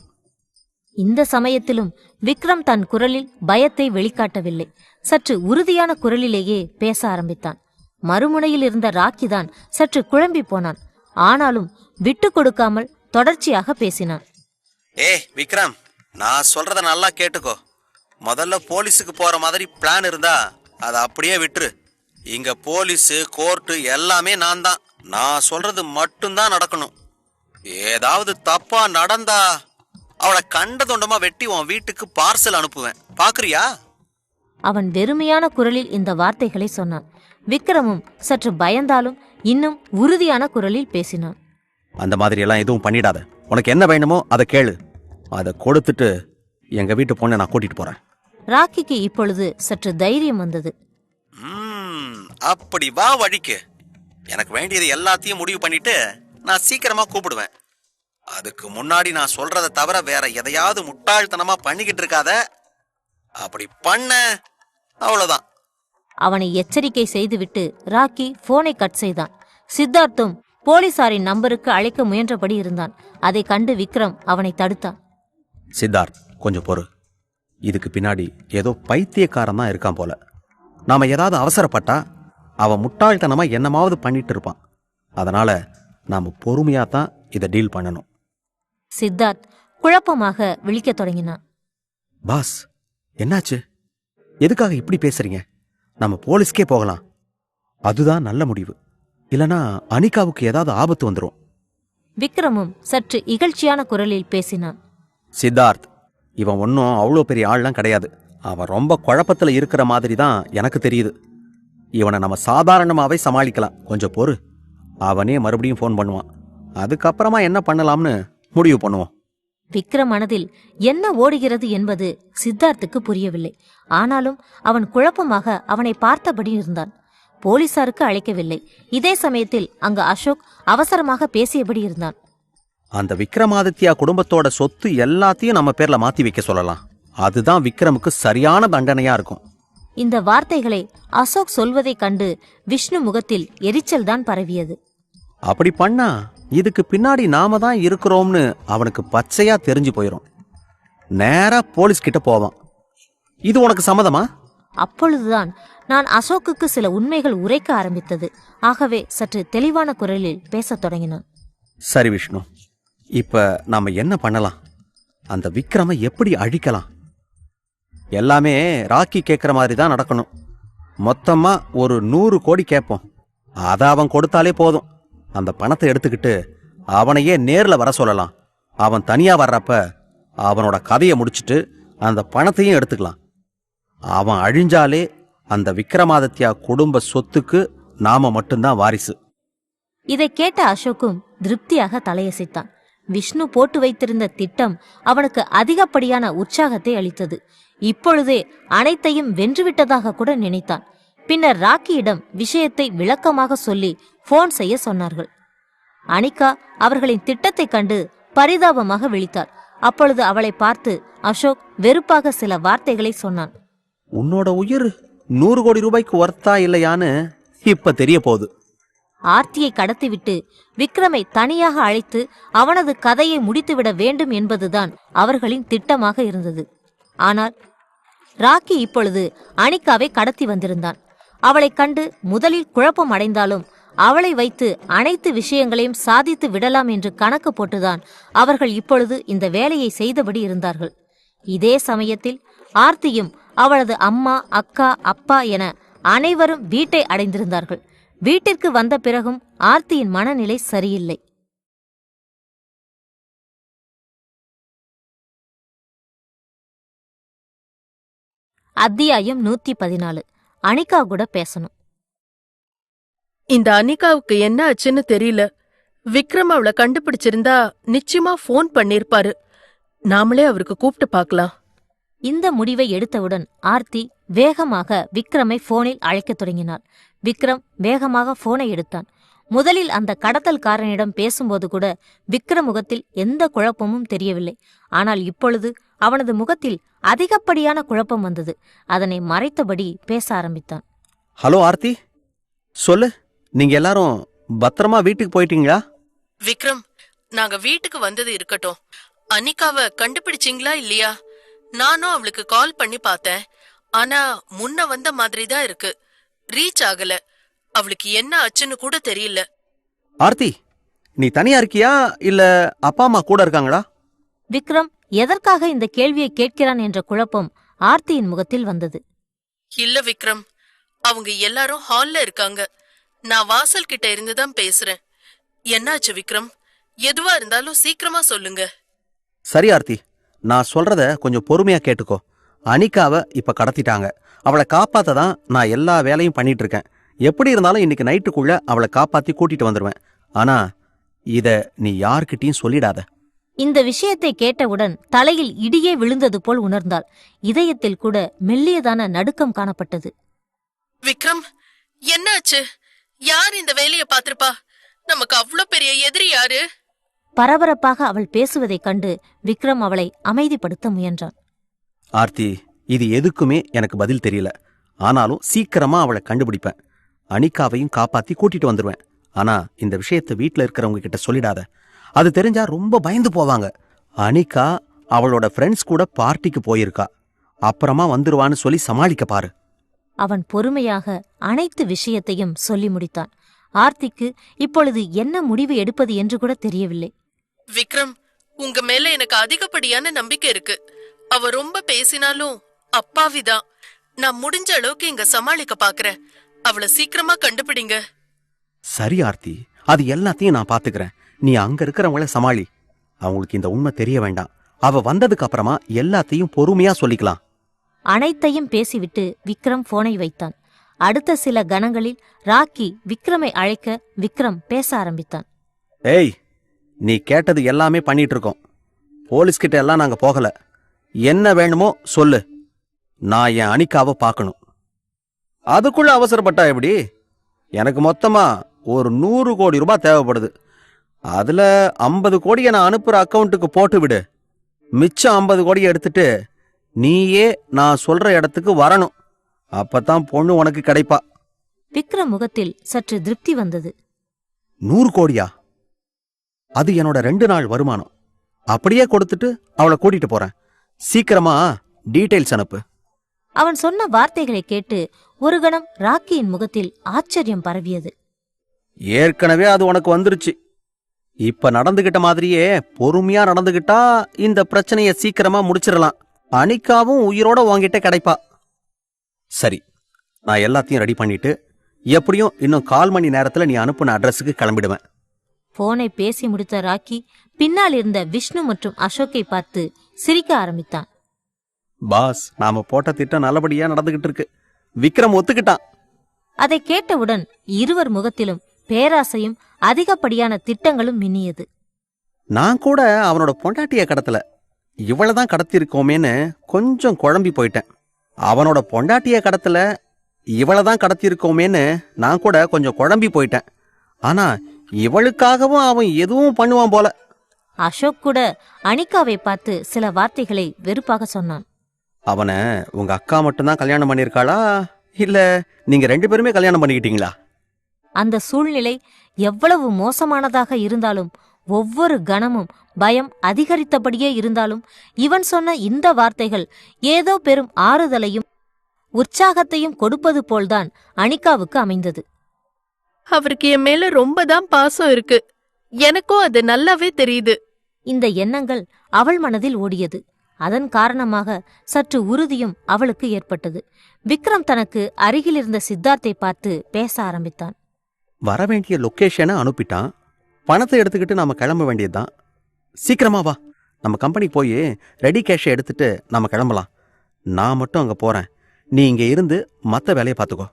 இந்த சமயத்திலும் விக்ரம் தன் குரலில் பயத்தை வெளிக்காட்டவில்லை. சற்று உறுதியான குரலிலேயே பேச ஆரம்பித்தான். மறுமுனையில் இருந்த ராக்கிதான் சற்று குழம்பி போனான். ஆனாலும் விட்டு கொடுக்காமல் தொடர்ச்சியாக பேசினான். விக்ரம், நான் சொல்றத நல்லா கேட்டுக்கோ. முதல்ல போலீஸுக்கு போற மாதிரி பிளான் இருந்தா அதை அப்படியே விட்டுரு. இங்க போலீஸு, கோர்ட்டு எல்லாமே நான் தான். நான் சொல்றது மட்டும்தான் நடக்கணும். ஏதாவது தப்பா நடந்தா அவளை கண்ட தொண்டமா வெட்டி உன் வீட்டுக்கு பார்சல் அனுப்புவேன். பாக்குறியா? அவன் வெறுமையான குரலில் இந்த வார்த்தைகளை சொன்னான். விக்ரமும் சற்று பயந்தாலும் இன்னும் உறுதியான குரலில் பேசினான். அந்த மாதிரி எல்லாம் எதுவும் பண்ணிடாத. உனக்கு என்ன வேணுமோ அதை கேளு. அதை கொடுத்துட்டு எங்க வீட்டு பொண்ணை நான் கூட்டிட்டு போறேன். ராக்கிக்கு இப்பொழுது சற்று தைரியம் வந்தது. அப்படி வா வழிக்கு. எனக்கு வேண்டியது எல்லாத்தையும் முடிவு பண்ணிட்டு நான் சீக்கிரமா கூப்பிடுவேன். அதுக்கு முன்னாடி நான் சொல்றதை தவிர வேற எதையாவது முட்டாள்தனமா பண்ணிக்கிட்டு இருக்காத. அப்படி பண்ண அவ்வளவுதான், அவனை எச்சரிக்கை செய்துவிட்டு ராக்கி போனை கட் செய்தான். சித்தார்த்தும் போலீசாரின் நம்பருக்கு அழைக்க முயன்றபடி இருந்தான். அதை கண்டு விக்ரம் அவனை தடுத்தான். சித்தார்த், கொஞ்சம் பொறு. இதுக்கு பின்னாடி ஏதோ பைத்தியக்காரன் தான் இருக்கான் போல. நாம ஏதாவது அவசரப்பட்டா அவன் முட்டாள்தனமா என்னமாவது பண்ணிட்டு இருப்பான். அதனால நாம பொறுமையா தான் இதை டீல் பண்ணணும். சித்தார்த் குழப்பமாக விழிக்கத் தொடங்கினான். பாஸ், என்னாச்சு? எதுக்காக இப்படி பேசுறீங்க? நம்ம போலீஸ்க்கே போகலாம். அதுதான் நல்ல முடிவு. இல்லனா அனிகாவுக்கு ஏதாவது ஆபத்து வந்துடும். விக்ரமும் சற்று இகழ்ச்சியான குரலில் பேசினான். சித்தார்த், இவன் ஒன்றும் அவ்வளோ பெரிய ஆள்லாம் கிடையாது. அவன் ரொம்ப குழப்பத்துல இருக்கிற மாதிரி தான் எனக்கு தெரியுது. இவனை நம்ம சாதாரணமாவே சமாளிக்கலாம். கொஞ்சம் பொறு. அவனே மறுபடியும் ஃபோன் பண்ணுவான். அதுக்கப்புறமா என்ன பண்ணலாம்னு முடிவு பண்ணுவோம். விக்ரம் மனதில் என்ன ஓடுகிறது என்பது சித்தார்த்துக்கு புரியவில்லை. ஆனாலும் அவன் குழப்பமாக அவனை பார்த்தபடி இருந்தான். போலீசாருக்கு அழைக்கவில்லை. இதே சமயத்தில் அங்கு அசோக் அவசரமாக பேசியபடி இருந்தான். அந்த விக்ரமாதித்யா குடும்பத்தோட சொத்து எல்லாத்தையும் நம்ம பேர்ல மாத்தி வைக்க சொல்லலாம். அதுதான் விக்ரமுக்கு சரியான தண்டனையா இருக்கும். இந்த வார்த்தைகளை அசோக் சொல்வதைக் கண்டு விஷ்ணு முகத்தில் எரிச்சல் தான் பரவியது. அப்படி பண்ணா இதுக்கு பின்னாடி நாம தான் இருக்கிறோம்னு அவனுக்கு பச்சையா தெரிஞ்சு போயிடும். நேரா போலீஸ் கிட்ட போவான். இது உனக்கு சம்மதமா? அப்பொழுதுதான் நான் அசோக்குக்கு சில உண்மைகள் உரைக்க ஆரம்பித்தது. ஆகவே சற்று தெளிவான குரலில் பேசத் தொடங்கினான். சரி விஷ்ணு, இப்ப நாம என்ன பண்ணலாம்? அந்த விக்ரமை எப்படி அழிக்கலாம்? எல்லாமே ராக்கி கேட்குற மாதிரி தான் நடக்கணும். மொத்தமா ஒரு 100 கோடி கேட்போம். அதை அவன் கொடுத்தாலே போதும். அந்த பணத்தை எடுத்துக்கிட்டு அவனையே நேர்ல வர சொல்லலாம். அவன் தனியா வர்றப்ப அவனோட கதையை முடிச்சுட்டு அந்த பணத்தையும் எடுத்துக்கலாம். அவன் அழிஞ்சாலே அந்த விக்ரமாதித்யா குடும்ப சொத்துக்கு நாம மட்டும்தான் வாரிசு. இதை கேட்ட அசோக்கும் திருப்தியாக தலையசைத்தான். விஷ்ணு போட்டு வைத்திருந்த திட்டம் அவனுக்கு அதிகப்படியான உற்சாகத்தை அளித்தது. இப்பொழுதே அனைத்தையும் வென்றுவிட்டதாக கூட நினைத்தான். பின்னர் ராக்கியிடம் விஷயத்தை விளக்கமாக சொல்லி போன் செய்ய சொன்னார்கள். அனிகா அவர்களின் திட்டத்தை கண்டு பரிதாபமாக விழித்தார். அப்பொழுது அவளை பார்த்து அசோக் வெறுப்பாக சில வார்த்தைகளை சொன்னான். உன்னோட உயிர் 100 கோடி ரூபாய்க்கு ஒர்த்தா இல்லையான்னு இப்ப தெரிய போகுது. ஆர்த்தியை கடத்திவிட்டு விக்ரமை தனியாக அழைத்து அவனது கதையை முடித்துவிட வேண்டும் என்பதுதான் அவர்களின் திட்டமாக இருந்தது. ஆனால் ராக்கி இப்பொழுது அனிகாவை கடத்தி வந்திருந்தான். அவளை கண்டு முதலில் குழப்பம் அடைந்தாலும் அவளை வைத்து அனைத்து விஷயங்களையும் சாதித்து விடலாம் என்று கணக்கு போட்டுதான் அவர்கள் இப்பொழுது இந்த வேலையை செய்தபடி இருந்தார்கள். இதே சமயத்தில் ஆர்த்தியும் அவளது அம்மா, அக்கா, அப்பா என அனைவரும் வீட்டை அடைந்திருந்தார்கள். வீட்டிற்கு வந்த பிறகும் ஆர்த்தியின் மனநிலை சரியில்லை. அத்தியாயம் 114. அனிகா கூட பேசணும். இந்த அனிகாவுக்கு என்ன ஆச்சுன்னு தெரியல. விக்ரம் அவளை கண்டுபிடிச்சிருந்தா நிச்சயமா ஃபோன் பண்ணிருப்பாரு. நாமளே அவருக்கு கூப்பிட்டு பார்க்கலாம். இந்த முடிவை எடுத்தவுடன் ஆர்த்தி வேகமாக விக்ரமை போனில் அழைக்கத் தொடங்கினாள். விக்ரம் வேகமாக போனை எடுத்தான். முதலில் அந்த கடத்தல்காரனிடம் பேசும்போது கூட விக்ரம் முகத்தில் எந்த குழப்பமும் தெரியவில்லை. ஆனால் இப்பொழுது அவனது முகத்தில் அதிகப்படியான குழப்பம் வந்தது. அதனை மறைத்தபடி பேச ஆரம்பித்தான். ஹலோ ஆர்த்தி, சொல்லு. நீங்க எல்லாரும் பத்திரமா வீட்டுக்கு போயிட்டீங்களா? விக்ரம், நாங்க வீட்டுக்கு வந்தது இருக்கட்டும். அனிகாவை கண்டுபிடிச்சிங்களா இல்லையா? நானும் அவளுக்கு கால் பண்ணி பார்த்தேன். ஆனா முன்ன வந்த மாதிரி தான் இருக்கு. ரீச் ஆகல. அவளுக்கு என்ன ஆச்சுன்னு கூட தெரியல. ஆர்த்தி, நீ தனியா இருக்கியா இல்ல அப்பா அம்மா கூட இருக்காங்களா? விக்ரம் எதற்காக இந்த கேள்வியை கேட்கிறான் என்ற குழப்பம் ஆர்த்தியின் முகத்தில் வந்தது. இல்ல விக்ரம், அவங்க எல்லாரும் ஹால்ல இருக்காங்க. நான் வாசல் கிட்ட இருந்துதான் பேசுறேன். என்னாச்சு விக்ரம்? எதுவா இருந்தாலும் சீக்கிரமா சொல்லுங்க. சரி ஆர்த்தி, நான் சொல்றத கொஞ்சம் பொறுமையா கேட்டுக்கோ. அனிகாவை இப்ப கடத்திட்டாங்க. அவளை காப்பாத்த தான் நான் எல்லா வேலையும் பண்ணிட்டு இருக்கேன். எப்படி இருந்தாலும் இன்னைக்கு நைட்டுக்குள்ள அவளை காப்பாத்தி கூட்டிட்டு வந்துடுவேன். ஆனா இத நீ யார்கிட்டயும் சொல்லிடாத. இந்த விஷயத்தை கேட்டவுடன் தலையில் இடியே விழுந்தது போல் உணர்ந்தாள். இதயத்தில் கூட மெல்லியதான நடுக்கம் காணப்பட்டது. விக்ரம், என்னாச்சு? யார் இந்த வேலைய பாத்திருப்பா? நமக்கு அவ்வளவு பெரிய எதிரி யாரு? பரபரப்பாக அவள் பேசுவதைக் கண்டு விக்ரம் அவளை அமைதிப்படுத்த முயன்றான். ஆர்த்தி, இது எதுக்குமே எனக்கு பதில் தெரியல. ஆனாலும் சீக்கிரமா அவளை கண்டுபிடிப்பேன். அனிகாவையும் காப்பாத்தி கூட்டிட்டு வந்துருவேன். ஆனா இந்த விஷயத்தை வீட்டுல இருக்கிறவங்க கிட்ட சொல்லிடாத. அது தெரிஞ்சா ரொம்ப பயந்து போவாங்க. அனிகா அவளோட ஃப்ரெண்ட்ஸ் கூட பார்ட்டிக்கு போயிருக்கா. அப்புறமா வந்துருவான்னு சொல்லி சமாளிக்க பாரு. அவன் பொறுமையாக அனைத்து விஷயத்தையும் சொல்லி முடித்தான். ஆர்த்திக்கு இப்பொழுது என்ன முடிவு எடுப்பது என்று கூட தெரியவில்லை. விக்ரம், உங்க மேல எனக்கு அதிகப்படியான நம்பிக்கை இருக்கு. அவ ரொம்ப பேசினாலும் அப்பாவிதான். நான் முடிஞ்ச அளவுக்கு இங்க சமாளிக்க பாக்குறேன். அவளை சீக்கிரமா கண்டுபிடிங்க. சரி ஆர்த்தி, அது எல்லாத்தையும் நான் பாத்துக்கிறேன். நீ அங்க இருக்கிறவங்கள சமாளி. அவங்களுக்கு இந்த உண்மை தெரிய வேண்டாம். அவ வந்ததுக்கு அப்புறமா எல்லாத்தையும் பொறுமையா சொல்லிக்கலாம். அனைத்தையும் பேசிவிட்டு விக்ரம் போனை வைத்தான். அடுத்த சில கணங்களில் ராக்கி விக்ரமை அழைக்க விக்ரம் பேச ஆரம்பித்தான். ஏய், நீ கேட்டது எல்லாமே பண்ணிட்டு இருக்கோம். போலீஸ்கிட்ட எல்லாம் நாங்க போகல. என்ன வேணுமோ சொல்லு. நான் என் அனிகாவை பார்க்கணும். அதுக்குள்ள அவசரப்பட்டா எப்படி? எனக்கு மொத்தமா ஒரு 100 கோடி ரூபாய் தேவைப்படுது. அதுல 50 கோடியை நான் அனுப்புற அக்கௌண்ட்டுக்கு போட்டு விடு. மிச்சம் 50 கோடியை எடுத்துட்டு நீயே நான் சொல்ற இடத்துக்கு வரணும். அப்பதான் பொண்ணு உனக்கு கிடைப்பா. விக்ரம் முகத்தில் சற்று திருப்தி வந்தது. 100 கோடியா? அது என்னோட 2 நாள் வருமானம். அப்படியே கொடுத்துட்டு அவளை கூட்டிட்டு போறேன். சீக்கிரமா டீடைல்ஸ் அனுப்பு. அவன் சொன்ன வார்த்தைகளை கேட்டு ஒரு கணம் ராக்கியின் முகத்தில் ஆச்சரியம் பரவியது. ஏற்கனவே அது உனக்கு வந்துருச்சு. இப்ப நடந்துகிட்ட மாதிரியே பொறுமையா நடந்துகிட்டா இந்த பிரச்சனைய சீக்கிரமா முடிச்சிடலாம். அனிகாவும் உயிரோட உன்கிட்ட கிடைப்பா. சரி, நான் எல்லாத்தையும் ரெடி பண்ணிட்டு எப்படியும் இன்னும் 1/4 மணி நேரத்துல நீ அனுப்புன அட்ரஸுக்கு கிளம்பிடுவேன். போனை பேசி முடித்த ராக்கி பின்னால் இருந்த விஷ்ணு மற்றும் அசோக்கை பார்த்து சிரிக்க ஆரம்பித்தான். பாஸ், நாம போட்ட திட்டம் நல்லபடியா நடந்துகிட்டு இருக்கு. விக்ரம் ஒத்துக்கிட்டான். அதை கேட்டவுடன் இருவர் முகத்திலும் பேராசையும் அதிகப்படியான திட்டங்களும் மின்னியது. நான் கூட அவனோட பொண்டாட்டிய கடத்தல, இவ்வளவுதான் கடத்திருக்கோமேன்னு கொஞ்சம் குழம்பி போயிட்டேன். அவனோட பொண்டாட்டிய கடத்தல, இவ்வளவுதான் கடத்திருக்கோமேன்னு நான் கூட கொஞ்சம் குழம்பி போயிட்டேன். ஆனா இவளுக்காகவும் அவன் எதுவும் பண்ணுவான் போல. அசோக் கூட அனிகாவை பார்த்து சில வார்த்தைகளை வெறுப்பாக சொன்னான். அவனை உங்க அக்கா மட்டும்தான் கல்யாணம் பண்ணிருக்காளா, இல்ல நீங்க 2 பேருமே கல்யாணம் பண்ணிக்கிட்டீங்களா? அந்த சூழ்நிலை எவ்வளவு மோசமானதாக இருந்தாலும், ஒவ்வொரு கணமும் பயம் அதிகரித்தபடியே இருந்தாலும், இவன் சொன்ன இந்த வார்த்தைகள் ஏதோ பெரும் ஆறுதலையும் உற்சாகத்தையும் கொடுப்பது போல்தான் அனிகாவுக்கு அமைந்தது. அவருக்கு என் மேல ரொம்ப தான் பாசம் இருக்கு. எனக்கும் அது நல்லாவே தெரியுது. இந்த எண்ணங்கள் அவள் மனதில் ஓடியது. அதன் காரணமாக சற்று உறுதியும் அவளுக்கு ஏற்பட்டது. விக்ரம் தனக்கு அருகில் இருந்த சித்தார்த்தை பார்த்து பேச ஆரம்பித்தான். வரவேண்டிய லொக்கேஷனை அனுப்பிட்டான். பணத்தை எடுத்துக்கிட்டு நாம கிளம்ப வேண்டியதுதான். சீக்கிரமா வா, நம்ம கம்பெனி போய் ரெடி கேஷை எடுத்துட்டு நாம கிளம்பலாம். நான் மட்டும் அங்க போறேன். நீ இங்க இருந்து மத்த வேலையை பார்த்துக்கோ.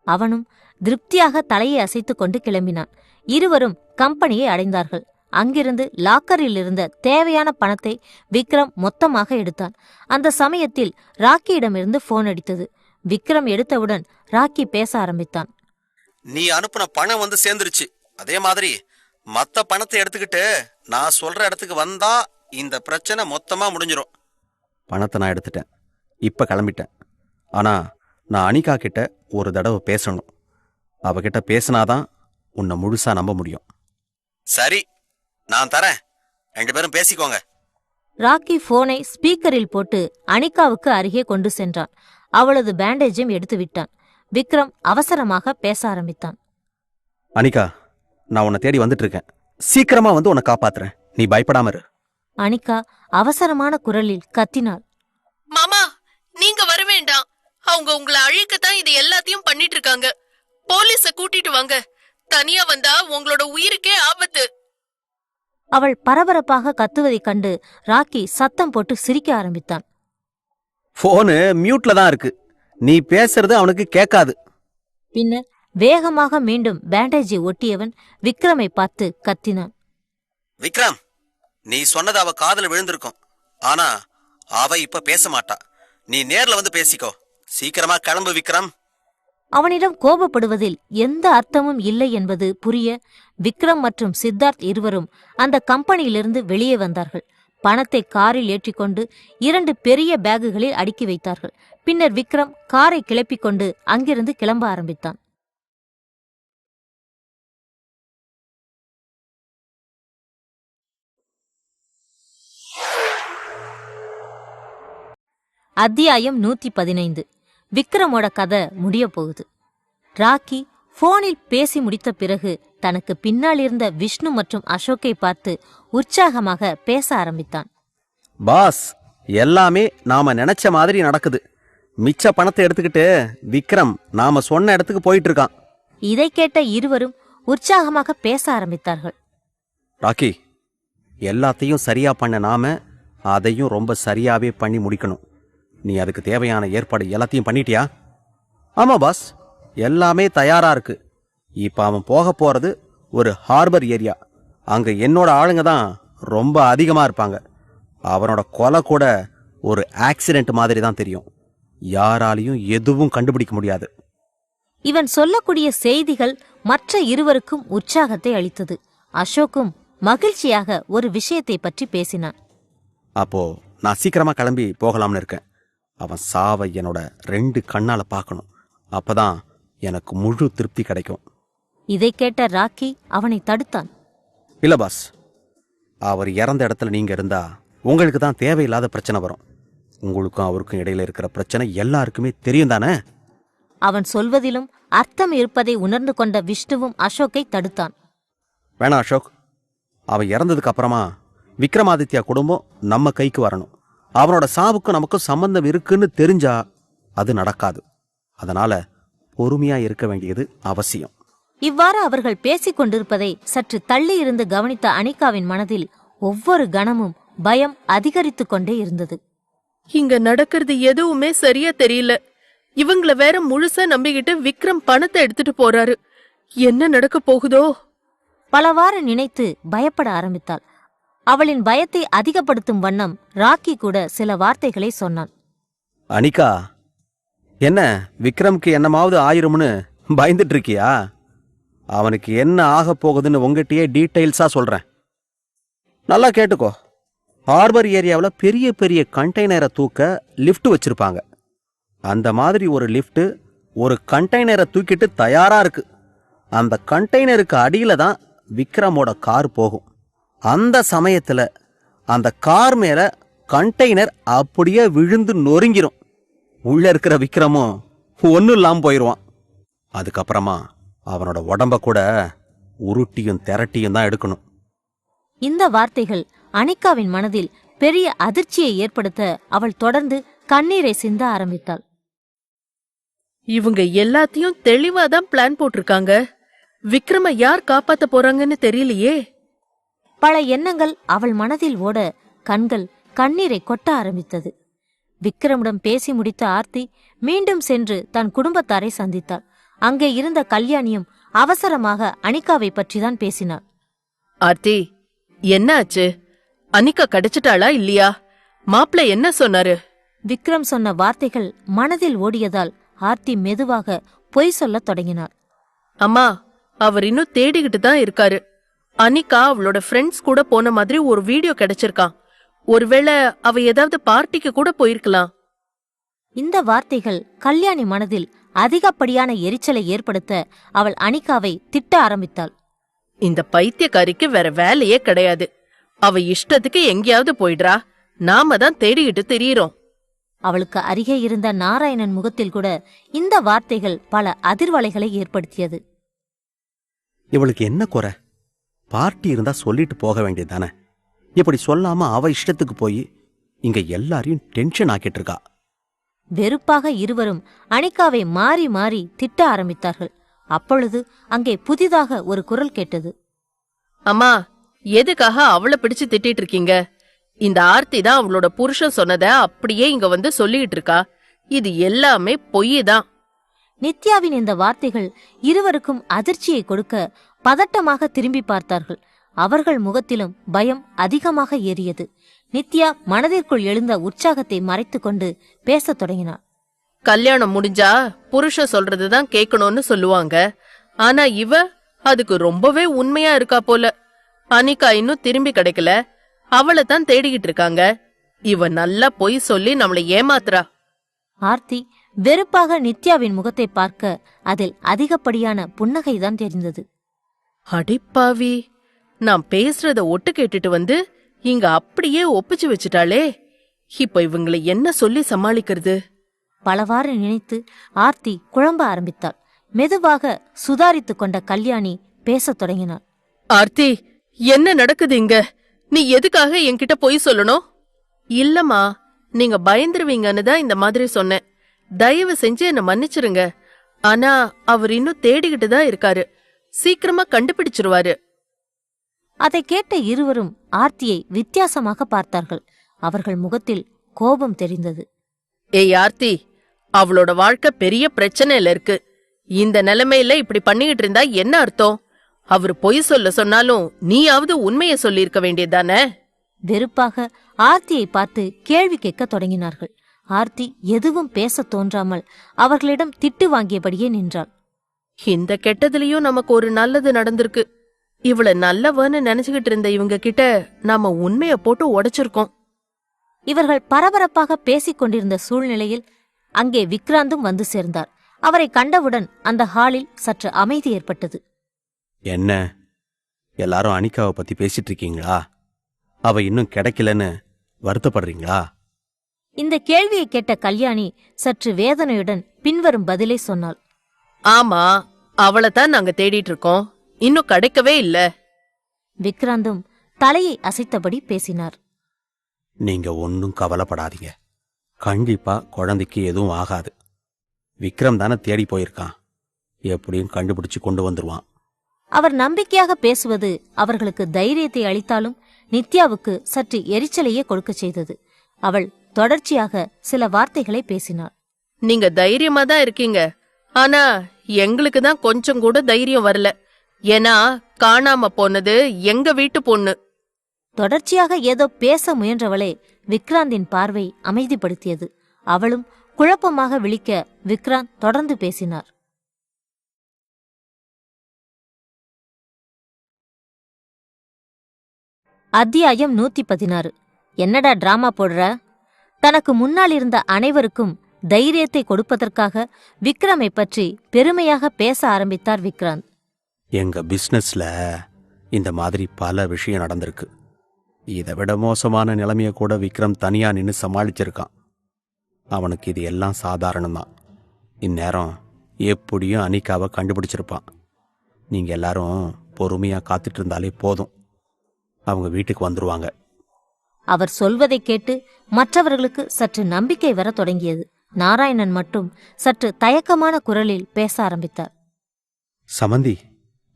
அவனும் திருப்தியாக தலையை அசைத்துக் கொண்டு கிளம்பினான். இருவரும் கம்பெனியை அடைந்தார்கள். அங்கிருந்து லாக்கரில் இருந்த தேவையான பணத்தை விக்ரம் மொத்தமாக எடுத்தான். அந்த சமயத்தில் ராக்கியிடமிருந்து போன் அடித்தது. விக்ரம் எடுத்தவுடன் ராக்கி பேச ஆரம்பித்தான். நீ அனுப்புன பணம் வந்து சேர்ந்துருச்சு. அதே மாதிரி மத்த பணத்தை எடுத்துக்கிட்டு நான் சொல்ற இடத்துக்கு வந்தா இந்த பிரச்சனை மொத்தமா முடிஞ்சிடும். பணத்தை நான் எடுத்துட்டேன், இப்ப கிளம்பிட்டேன். ஆனா நான் அனிகா கிட்ட ஒரு தடவை பேசணும். அவகிட்ட பேசினாதான் உன்னை முழுசா நம்ப முடியும். சரி, நான் தரேன், 2 பேரும் பேசிக்கோங்க. ராக்கி போனை ஸ்பீக்கரில் போட்டு அனிகாவுக்கு அருகே கொண்டு சென்றான். அவளது பேண்டேஜையும் எடுத்து விட்டான். விக்ரம் அவசரமாக பேச ஆரம்பித்தான். அனிகா, நான் உன்னை தேடி வந்துட்டு இருக்கேன். சீக்கிரமா வந்து உன்னை காப்பாத்துறேன். நீ பயப்படாம இரு. அனிகா அவசரமான குரலில் கத்தினாள். மாமா, நீங்க வர வேண்டாம். அவங்க உங்களை அழிக்கத்தான் இது எல்லாத்தையும் பண்ணிட்டு இருக்காங்க. போலீஸ கூட்டிட்டு வாங்க. தனியா வந்தா உங்களோட உயிருக்கே ஆபத்து. அவள் பரபரப்பாக கத்துவதைக் கண்டு ராக்கி சத்தம் போட்டு சிரிக்க ஆரம்பித்தான். போனு மியூட்ல தான் இருக்கு. நீ பேசுறது அவனுக்கு கேட்காது. பின்னர் வேகமாக மீண்டும் பேண்டேஜை ஒட்டியவன் விக்ரமை பார்த்து கத்தினான். விக்ரம், நீ சொன்னது அவ காதுல விழுந்திருக்கும். ஆனா அவ இப்ப பேச மாட்டா. நீ நேர்ல வந்து பேசிக்கோ. சீக்கிரமா கிளம்பு விக்ரம். அவனிடம் கோபப்படுவதில் எந்த அர்த்தமும் இல்லை என்பது புரிய விக்ரம் மற்றும் சித்தார்த் இருவரும் அந்த கம்பெனியிலிருந்து வெளியே வந்தார்கள். பணத்தை காரில் ஏற்றிக்கொண்டு 2 பெரிய பேக்குகளில் அடுக்கி வைத்தார்கள். பின்னர் விக்ரம் காரை கிளப்பிக் கொண்டு அங்கிருந்து கிளம்ப ஆரம்பித்தான். அத்தியாயம் 115. விக்ரமோட கதை முடிய போகுது. ராக்கி போனில் பேசி முடித்த பிறகு தனக்கு பின்னால் இருந்த விஷ்ணு மற்றும் அசோக்கை பார்த்து உற்சாகமாக பேச ஆரம்பித்தான். பாஸ், எல்லாமே நாம நினைச்ச மாதிரி நடக்குது. மிச்ச பணத்தை எடுத்துக்கிட்டு விக்ரம் நாம சொன்ன இடத்துக்கு போயிட்டு இருக்கான். இதை கேட்ட இருவரும் உற்சாகமாக பேச ஆரம்பித்தார்கள். ராக்கி, எல்லாத்தையும் சரியா பண்ண நாம அதையும் ரொம்ப சரியாவே பண்ணி முடிக்கணும். நீ அதுக்கு தேவையான ஏற்பாடு எல்லாத்தையும் பண்ணிட்டியா? ஆமா பாஸ், எல்லாமே தயாரா இருக்கு. இப்ப அவன் போக போறது ஒரு ஹார்பர் ஏரியா. அங்க என்னோட ஆளுங்க தான் ரொம்ப அதிகமா இருப்பாங்க. அவனோட கொலை கூட ஒரு ஆக்சிடென்ட் மாதிரி தான் தெரியும். யாராலையும் எதுவும் கண்டுபிடிக்க முடியாது. இவன் சொல்லக்கூடிய செய்திகள் மற்ற இருவருக்கும் உற்சாகத்தை அளித்தது. அசோக்கும் மகிழ்ச்சியாக ஒரு விஷயத்தை பற்றி பேசினான். அப்போ நான் சீக்கிரமா கிளம்பி போகலாம்னு இருக்கேன். அவன் சாவை என்னோட 2 கண்ணால பார்க்கணும். அப்பதான் எனக்கு முழு திருப்தி கிடைக்கும். இதை கேட்ட ராக்கி அவனை தடுத்தான். இல்ல பாஸ், அவர் இறந்த இடத்துல நீங்க இருந்தா உங்களுக்கு தான் தேவையில்லாத பிரச்சனை வரும். உங்களுக்கும் அவருக்கும் இடையில இருக்கிற பிரச்சனை எல்லாருக்குமே தெரியும் தானே? அவன் சொல்வதிலும் அர்த்தம் இருப்பதை உணர்ந்து கொண்ட விஷ்ணுவும் அசோக்கை தடுத்தான். வேணாம் அசோக், அவன் இறந்ததுக்கு அப்புறமா விக்ரமாதித்யா குடும்பம் நம்ம கைக்கு வரணும். அவனோட சாவுக்கும் நமக்கும் சம்பந்தம் இருக்குன்னு தெரிஞ்சா அது நடக்காது. அதனால பொறுமையா இருக்க வேண்டியது அவசியம். இவ்வாறு அவர்கள் பேசிக் கொண்டிருப்பதை சற்று தள்ளி இருந்து கவனித்த அனிகாவின் மனதில் ஒவ்வொரு கணமும் பயம் அதிகரித்துக் கொண்டே இருந்தது. இங்க நடக்கிறது எதுவுமே சரியா தெரியல. இவங்கள வேற முழுசா நம்பிக்கிட்டு விக்ரம் பணத்தை எடுத்துட்டு போறாரு. என்ன நடக்க போகுதோ? பலவாறு நினைத்து பயப்பட ஆரம்பித்தாள். அவளின் பயத்தை அதிகப்படுத்தும் வண்ணம் ராக்கி கூட சில வார்த்தைகளை சொன்னான். அனிகா, என்ன விக்ரம்க்கு என்னமாவது ஆயிரும்னு பயந்துட்டு இருக்கியா? அவனுக்கு என்ன ஆக போகுதுன்னு உங்ககிட்டயே டீட்டெயில்ஸா சொல்றேன். நல்லா கேட்டுக்கோ. ஹார்பர் ஏரியாவில் பெரிய பெரிய கண்டெய்னரை தூக்க லிஃப்ட் வச்சிருப்பாங்க. அந்த மாதிரி ஒரு லிஃப்ட் ஒரு கண்டெய்னரை தூக்கிட்டு தயாரா இருக்கு. அந்த கண்டெய்னருக்கு அடியில தான் விக்ரமோட கார் போகும். அந்த சமயத்துல அந்த கார் மேல கண்டெய்னர் அப்படியே விழுந்து நொறுங்கிரும். உள்ள இருக்கிற விக்ரமும் ஒன்னும் இல்லாம போயிடுவான். அதுக்கப்புறமா அவனோட உடம்ப கூட உருட்டியும் திரட்டியும் தான் எடுக்கணும். இந்த வார்த்தைகள் அனிகாவின் மனதில் பெரிய அதிர்ச்சியை ஏற்படுத்த அவள் தொடர்ந்து கண்ணீரை சிந்த ஆரம்பித்தாள். இவங்க எல்லாத்தையும் தெளிவாதான் பிளான் போட்டிருக்காங்க. விக்ரம யார் காப்பாத்த போறாங்கன்னு தெரியலையே. பல எண்ணங்கள் அவள் மனதில் ஓட கண்கள் கண்ணீரை கொட்ட ஆரம்பித்தது. விக்ரமிடம் பேசி முடித்த ஆர்த்தி மீண்டும் சென்று தன் குடும்பத்தாரை சந்தித்தாள். அங்கே இருந்த கல்யாணியும் அவசரமாக அனிகாவை பற்றிதான் பேசினாள். ஆர்த்தி, என்ன ஆச்சு? அனிகா கிடைச்சிட்டாளா இல்லையா? மாப்பிள்ளை என்ன சொன்னாரு? விக்ரம் சொன்ன வார்த்தைகள் மனதில் ஓடியதால் ஆர்த்தி மெதுவாக பொய் சொல்லத் தொடங்கினாள். அம்மா, அவர் இன்னும் தேடிக்கிட்டு தான் இருக்காரு. அனிகா அவளோட ஃப்ரெண்ட்ஸ் கூட போன மாதிரி ஒரு வீடியோ கிடைச்சிருக்கான். ஒருவேளை அவ ஏதாவது பார்ட்டிக்கு கூட போயிருக்கலாம். இந்த வார்த்தைகள் கல்யாணி மனதில் அதிகப்படியான எரிச்சலை ஏற்படுத்த அவள் அனிகாவை திட்ட ஆரம்பித்தாள். இந்த பைத்தியக்காரிக்கு வேற வேலையே கிடையாது. அவ இஷ்டத்துக்கு எங்கேயாவது போயிடுறா. நாம தான் தேடிக்கிட்டு திரியிறோம். அவளுக்கு அருகே இருந்த நாராயணன் முகத்தில் கூட இந்த வார்த்தைகள் பல அதிர்வலைகளை ஏற்படுத்தியது. இவளுக்கு என்ன குறை? பார்ட்டி இருந்தா சொல்லிட்டு போக வேண்டியதானே? இப்படி சொல்லாம அவ இஷ்டத்துக்கு போய் இங்க எல்லாரையும் டென்ஷன் ஆக்கிட்டு இருக்கா. வெறுப்பாக இருவரும் அனிகாவை மாறி மாறி திட்ட ஆரம்பித்தார்கள். அப்பொழுது அங்கே புதிதாக ஒரு குரல் கேட்டது. அம்மா, எதுக்காக அவளை பிடிச்சு திட்டிட்டு இருக்கீங்க? இந்த ஆர்த்தி தான் அவளோட புருஷன் சொன்னத அப்படியே இங்க வந்து சொல்லிட்டு இருக்கா. இது எல்லாமே பொய்தான். நித்யாவின் இந்த வார்த்தைகள் இருவருக்கும் அதிர்ச்சியை கொடுக்க பதட்டமாக திரும்பி பார்த்தார்கள். அவர்கள் முகத்திலும் பயம் அதிகமாக ஏறியது. நித்யா மனதிற்குள் எழுந்த உற்சாகத்தை மறைத்துக் கொண்டு பேசத் தொடங்கினார். கல்யாணம் முடிஞ்சா புருஷன் சொல்றதுதான் கேட்கணும்னு சொல்லுவாங்க. ஆனா இவ அதுக்கு ரொம்பவே உண்மையா இருக்கா போல. அனிகா இன்னும் திரும்பி கிடைக்கல. அவளை தான் தேடிக்கிட்டு இருக்காங்க. இவ நல்லா பொய் சொல்லி நம்மளை ஏமாத்துறா. ஆர்த்தி வெறுப்பாக நித்யாவின் முகத்தை பார்க்க அதில் அதிகப்படியான புன்னகைதான் தெரிந்தது. அடிப்பாவி, நான் பேசுறத ஒட்டு கேட்டுட்டு வந்து இங்க அப்படியே ஒப்பிச்சு வச்சுட்டாளே. இப்ப இவங்களை என்ன சொல்லி சமாளிக்கிறது? பலவாறு நினைத்து ஆர்த்தி குழம்ப ஆரம்பித்தாள். மெதுவாக சுதாரித்து கொண்ட கல்யாணி பேசத் தொடங்கினாள். ஆர்த்தி, என்ன நடக்குது இங்க? நீ எதுக்காக என்கிட்ட பொய் சொல்லணும்? இல்லம்மா, நீங்க பயந்துருவீங்கன்னு தான் இந்த மாதிரி சொன்னேன். தயவு செஞ்சு என்ன மன்னிச்சிருங்க. ஆனா அவர் இன்னும் தேடிக்கிட்டு தான் இருக்காரு. சீக்கிரமா கண்டுபிடிச்சிருவாரு. அதை கேட்ட இருவரும் ஆர்த்தியை வித்தியாசமாக பார்த்தார்கள். அவர்கள் முகத்தில் கோபம் தெரிந்தது. ஏய் ஆர்த்தி, அவளோட வாழ்க்கை பெரிய பிரச்சனையில இருக்கு. இந்த நிலைமையில இப்படி பண்ணிக்கிட்டு இருந்தா என்ன அர்த்தம்? அவரு பொய் சொல்ல சொன்னாலும் நீயாவது உண்மையை சொல்லியிருக்க வேண்டியதானே? வெறுப்பாக ஆர்த்தியை பார்த்து கேள்வி கேட்க தொடங்கினார்கள். ஆர்த்தி எதுவும் பேச தோன்றாமல் அவர்களிடம் திட்டு வாங்கியபடியே நின்றாள். இந்த கெட்டதுலயும் நமக்கு ஒரு நல்லது நடந்திருக்கு. இவள நல்லவன்னு நினைச்சுக்கிட்டு இருந்த இவங்க கிட்ட நாம உண்மைய போட்டு உடைச்சிருக்கோம். இவர்கள் பரபரப்பாக பேசிக் கொண்டிருந்த சூழ்நிலையில் அங்கே விக்ராந்தும் வந்து சேர்ந்தார். அவரை கண்டவுடன் அந்த ஹாலில் சற்று அமைதி ஏற்பட்டது. என்ன எல்லாரும் அனிகாவை பத்தி பேசிட்டு இருக்கீங்களா? அவ இன்னும் கிடைக்கலன்னு வருத்தப்படுறீங்களா? இந்த கேள்வியை கேட்ட கல்யாணி சற்று வேதனையுடன் பின்வரும் பதிலை சொன்னாள். ஆமா, அவளைத்தான் நாங்க தேடிட்டு இருக்கோம். இன்னும் கிடைக்கவே இல்ல. விக்ராந்தும் தலையை அசைத்தபடி பேசினார். நீங்க ஒன்னும் கவலைப்படாதீங்க. கண்டிப்பா குழந்தைக்கு எதுவும் ஆகாது. விக்ரம் தானே தேடி போயிருக்கான். எப்படியும் கண்டுபிடிச்சு கொண்டு வந்துருவான். அவர் நம்பிக்கையாக பேசுவது அவர்களுக்கு தைரியத்தை அளித்தாலும் நித்யாவுக்கு சற்று எரிச்சலையே கொடுக்க செய்தது. அவள் தொடர்ச்சியாக சில வார்த்தைகளை பேசினாள். நீங்க தைரியமா தான் இருக்கீங்க. ஆனா எங்களுக்கு தான் கொஞ்சம் கூட தைரியம் வரல. ஏன்னா காணாம போனது எங்க வீட்டு பொண்ணு. தொடர்ச்சியாக ஏதோ பேச முயன்றவளை விக்ராந்தின் பார்வை அமைதிப்படுத்தியது. அவளும் குழப்பமாக விழிக்க விக்ராந்த் தொடர்ந்து பேசினார். அத்தியாயம் 116. என்னடா டிராமா போடுற? தனக்கு முன்னால் இருந்த அனைவருக்கும் தைரியத்தை கொடுப்பதற்காக விக்ரமை பற்றி பெருமையாக பேச ஆரம்பித்தார் விக்ராந்த். எங்க பிசினஸ்ல இந்த மாதிரி பல விஷயம் நடந்திருக்கு. இதை விட மோசமான நிலைமைய கூட விக்ரம் தனியா நின்னு சமாளிச்சிருக்கான். அவனுக்கு இது எல்லாம் சாதாரணம்தான். இந்நேரம் எப்படியும் அனிகாவை கண்டுபிடிச்சிருப்பான். நீங்க எல்லாரும் பொறுமையா காத்துட்டு இருந்தாலே போதும். அவங்க வீட்டுக்கு வந்துருவாங்க. அவர் சொல்வதை கேட்டு மற்றவர்களுக்கு சற்று நம்பிக்கை வர தொடங்கியது. நாராயணன் மட்டும் சற்று தயக்கமான குரலில் பேச ஆரம்பித்தார். சமந்தி,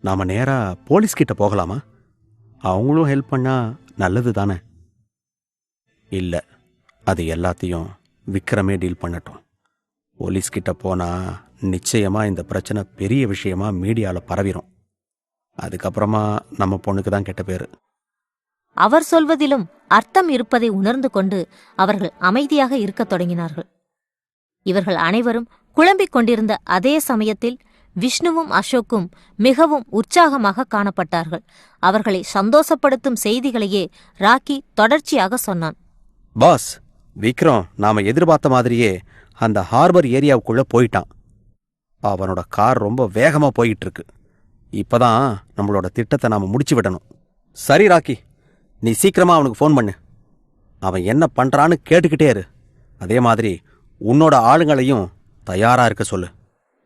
நாம நேரா போலீஸ் கிட்ட போகலாமா? அவங்களும் ஹெல்ப் பண்ணா நல்லது தானே? இல்ல, அது எல்லாத்தையும் விக்ரமே டீல் பண்ணட்டும். போலீஸ் கிட்ட போனா நிச்சயமா இந்த பிரச்சனை பெரிய விஷயமா மீடியால பரவிரும். அதுக்கப்புறமா நம்ம பொண்ணுக்கு தான் கெட்ட பேரு. அவர் சொல்வதிலும் அர்த்தம் இருப்பதை உணர்ந்து கொண்டு அவர்கள் அமைதியாக இருக்கத் தொடங்கினார்கள். இவர்கள் அனைவரும் குழம்பிக் கொண்டிருந்த அதே சமயத்தில் விஷ்ணுவும் அசோக்கும் மிகவும் உற்சாகமாக காணப்பட்டார்கள். அவர்களை சந்தோஷப்படுத்தும் செய்திகளையே ராக்கி தொடர்ச்சியாக சொன்னான். பாஸ், விக்ரம் நாம எதிர்பார்த்த மாதிரியே அந்த ஹார்பர் ஏரியாவுக்குள்ள போயிட்டான். அவனோட கார் ரொம்ப வேகமா போயிட்டு இருக்கு. இப்பதான் நம்மளோட திட்டத்தை நாம முடிச்சு விடணும். சரி ராக்கி, நீ சீக்கிரமா அவனுக்கு ஃபோன் பண்ணு. அவன் என்ன பண்றான்னு கேட்டுக்கிட்டே இரு. அதே மாதிரி உன்னோட ஆளுங்களையும் தயாரா இருக்க சொல்லு.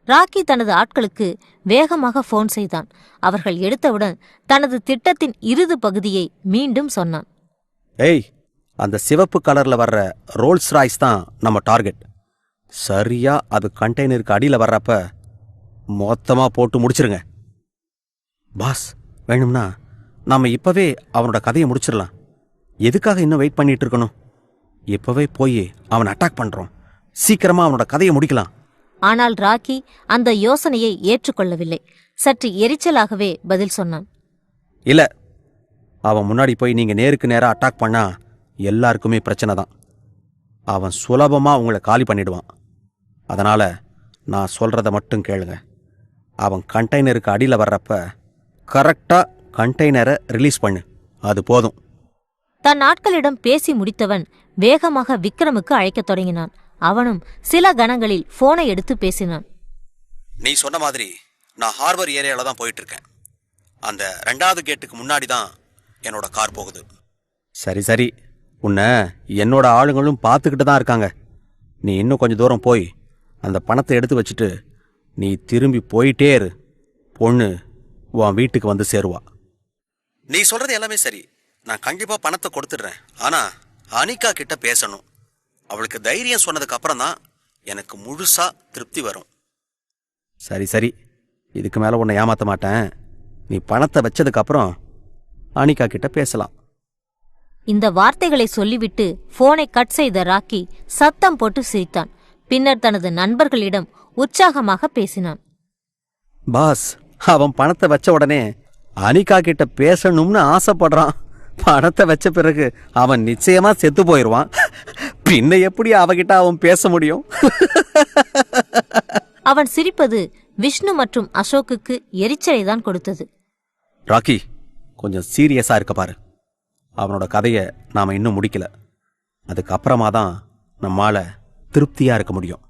ராக்கி தனது ஆட்களுக்கு வேகமாக ஃபோன் செய்தான். அவர்கள் எடுத்தவுடன் தனது திட்டத்தின் இறுதி பகுதியை மீண்டும் சொன்னான். ஏய், அந்த சிவப்பு கலர்ல வர்ற ரோல்ஸ் ராய்ஸ் தான் நம்ம டார்கெட். சரியா அது கண்டெய்னருக்கு அடியில வர்றப்ப மொத்தமா போட்டு முடிச்சிருங்க. பாஸ், வேணும்னா நாம இப்பவே அவனோட கதையை முடிச்சிடலாம். எதுக்காக இன்னும் வெயிட் பண்ணிட்டு இருக்கணும்? இப்பவே போய் அவனை அட்டாக் பண்றோம். சீக்கிரமா அவனோட கதையை முடிக்கலாம். ஆனால் ராக்கி அந்த யோசனையை ஏற்றுக்கொள்ளவில்லை. சற்று எரிச்சலாகவே பதில் சொன்னான். இல்ல, அவன் முன்னாடி போய் நீங்க நேருக்கு நேரா அட்டாக் பண்ணா எல்லாருக்குமே பிரச்சனை தான். அவன் சுலபமா உங்களை காலி பண்ணிடுவான். அதனால நான் சொல்றத மட்டும் கேளுங்க. அவன் கண்டெய்னருக்கு அடியில வர்றப்ப கரெக்டா கண்டெய்னரை ரிலீஸ் பண்ணு. அது போதும். தன் ஆட்களிடம் பேசி முடித்தவன் வேகமாக விக்ரமுக்கு அழைக்கத் தொடங்கினான். அவனும் சில கணங்களில் போனை எடுத்து பேசினான். நீ சொன்ன மாதிரி நான் ஹார்பர் ஏரியாவில் தான் போயிட்டு இருக்கேன். அந்த 2வது கேட்டுக்கு முன்னாடி தான் என்னோட கார் போகுது. சரி சரி, உன்னை என்னோட ஆளுங்களும் பார்த்துக்கிட்டு தான் இருக்காங்க. நீ இன்னும் கொஞ்சம் தூரம் போய் அந்த பணத்தை எடுத்து வச்சுட்டு நீ திரும்பி போயிட்டே இரு. பொண்ணு உன் வீட்டுக்கு வந்து சேருவா. நீ சொல்றது எல்லாமே சரி, நான் கண்டிப்பா பணத்தை கொடுத்துடுறேன். ஆனா அனிகா கிட்ட பேசணும். அவளுக்கு தைரியம் சொன்னதுக்கு அப்புறம் தான் எனக்கு முழுசா திருப்தி வரும். சரி சரி, இதுக்கு மேல உன்னை ஏமாத்த மாட்டேன். நீ பணத்தை வச்சதுக்கு அப்புறம் அனிகா கிட்ட பேசலாம். இந்த வார்த்தைகளை சொல்லிவிட்டு போனை கட் செய்த ராக்கி சத்தம் போட்டு சிரித்தான். பின்னர் தனது நண்பர்களிடம் உற்சாகமாக பேசினான். பாஸ், அவன் பணத்தை வச்ச உடனே அனிகா கிட்ட பேசணும்னு ஆசைப்படுறான். பணத்தை வச்ச பிறகு அவன் நிச்சயமா செத்து போயிடுவான். பின்ன எப்படி அவகிட்ட அவன் பேச முடியும்? அவன் சிரிப்பது விஷ்ணு மற்றும் அசோக்குக்கு எரிச்சலை தான் கொடுத்தது. ராக்கி, கொஞ்சம் சீரியஸா இருக்க பாரு. அவனோட கதையை நாம இன்னும் முடிக்கல. அதுக்கப்புறமா தான் நம்மால திருப்தியா இருக்க முடியும்.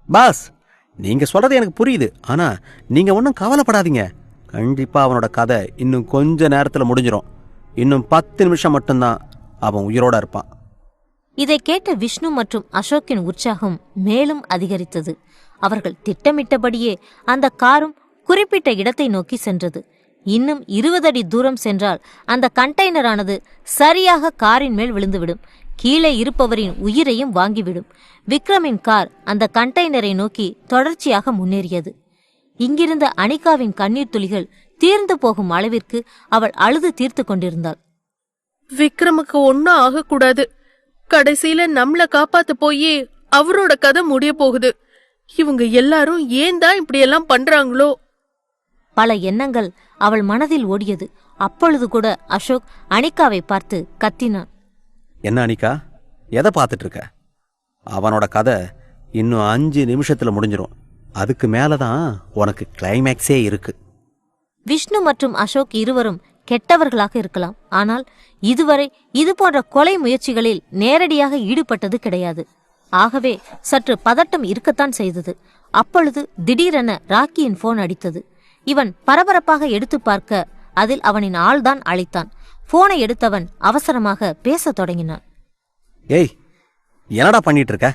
பாஸ், நீங்க சொல்றது எனக்கு புரியுது. ஆனா நீங்க ஒன்றும் கவலைப்படாதீங்க. கண்டிப்பா அவனோட கதை இன்னும் கொஞ்ச நேரத்துல முடிஞ்சிடும். இன்னும் 10 நிமிஷம் மட்டும்தான் அவன் உயிரோட இருப்பான். இதை கேட்ட விஷ்ணு மற்றும் அசோக்கின் உற்சாகம் மேலும் அதிகரித்தது. அவர்கள் திட்டமிட்டபடியே அந்த காரும் குறிப்பிட்ட இடத்தை நோக்கி சென்றது. இன்னும் 20 அடி தூரம் சென்றால் அந்த கண்டெய்னரானது சரியாக காரின் மேல் விழுந்துவிடும். கீழே இருப்பவரின் உயிரையும் வாங்கிவிடும். விக்ரமின் கார் அந்த கண்டெய்னரை நோக்கி தொடர்ச்சியாக முன்னேறியது. இங்கிருந்த அனிகாவின் கண்ணீர் துளிகள் தீர்ந்து போகும் அளவிற்கு அவள் அழுது தீர்த்து கொண்டிருந்தாள். விக்ரமுக்கு ஒன்னும் ஆகக்கூடாது. கடைசியில நம்மள காப்பாத்து போய் அவரோட கதை முடிய போகுது. இவங்க எல்லாரும் ஏன் தான் இப்படி எல்லாம் பண்றாங்களோ? பல எண்ணங்கள் அவள் மனதில் ஓடியது. அப்பொழுது கூட அசோக் அனிகாவை பார்த்து கத்தினான். என்ன அனிகா, எதை பார்த்துட்டு இருக்க? அவனோட கதை இன்னும் 5 நிமிஷத்துல முடிஞ்சிடும். அதுக்கு மேலதான் உனக்கு கிளைமேக்ஸே இருக்கு. விஷ்ணு மற்றும் அசோக் இருவரும் கெட்டவர்களாக இருக்கலாம். ஆனால் இதுவரை இது போன்ற கொலை முயற்சிகளில் நேரடியாக ஈடுபட்டது கிடையாது. ஆகவே சற்று பதட்டம் இருக்கத்தான் செய்தது. அப்பொழுது திடீரென ராக்கியின் போன் அடித்தது. இவன் பரபரப்பாக எடுத்து பார்க்க அதில் அவனின் ஆள்தான் அழைத்தான். போனை எடுத்தவன் அவசரமாக பேசத் தொடங்கினான். ஏய், என்னடா பண்ணிட்டு இருக்க?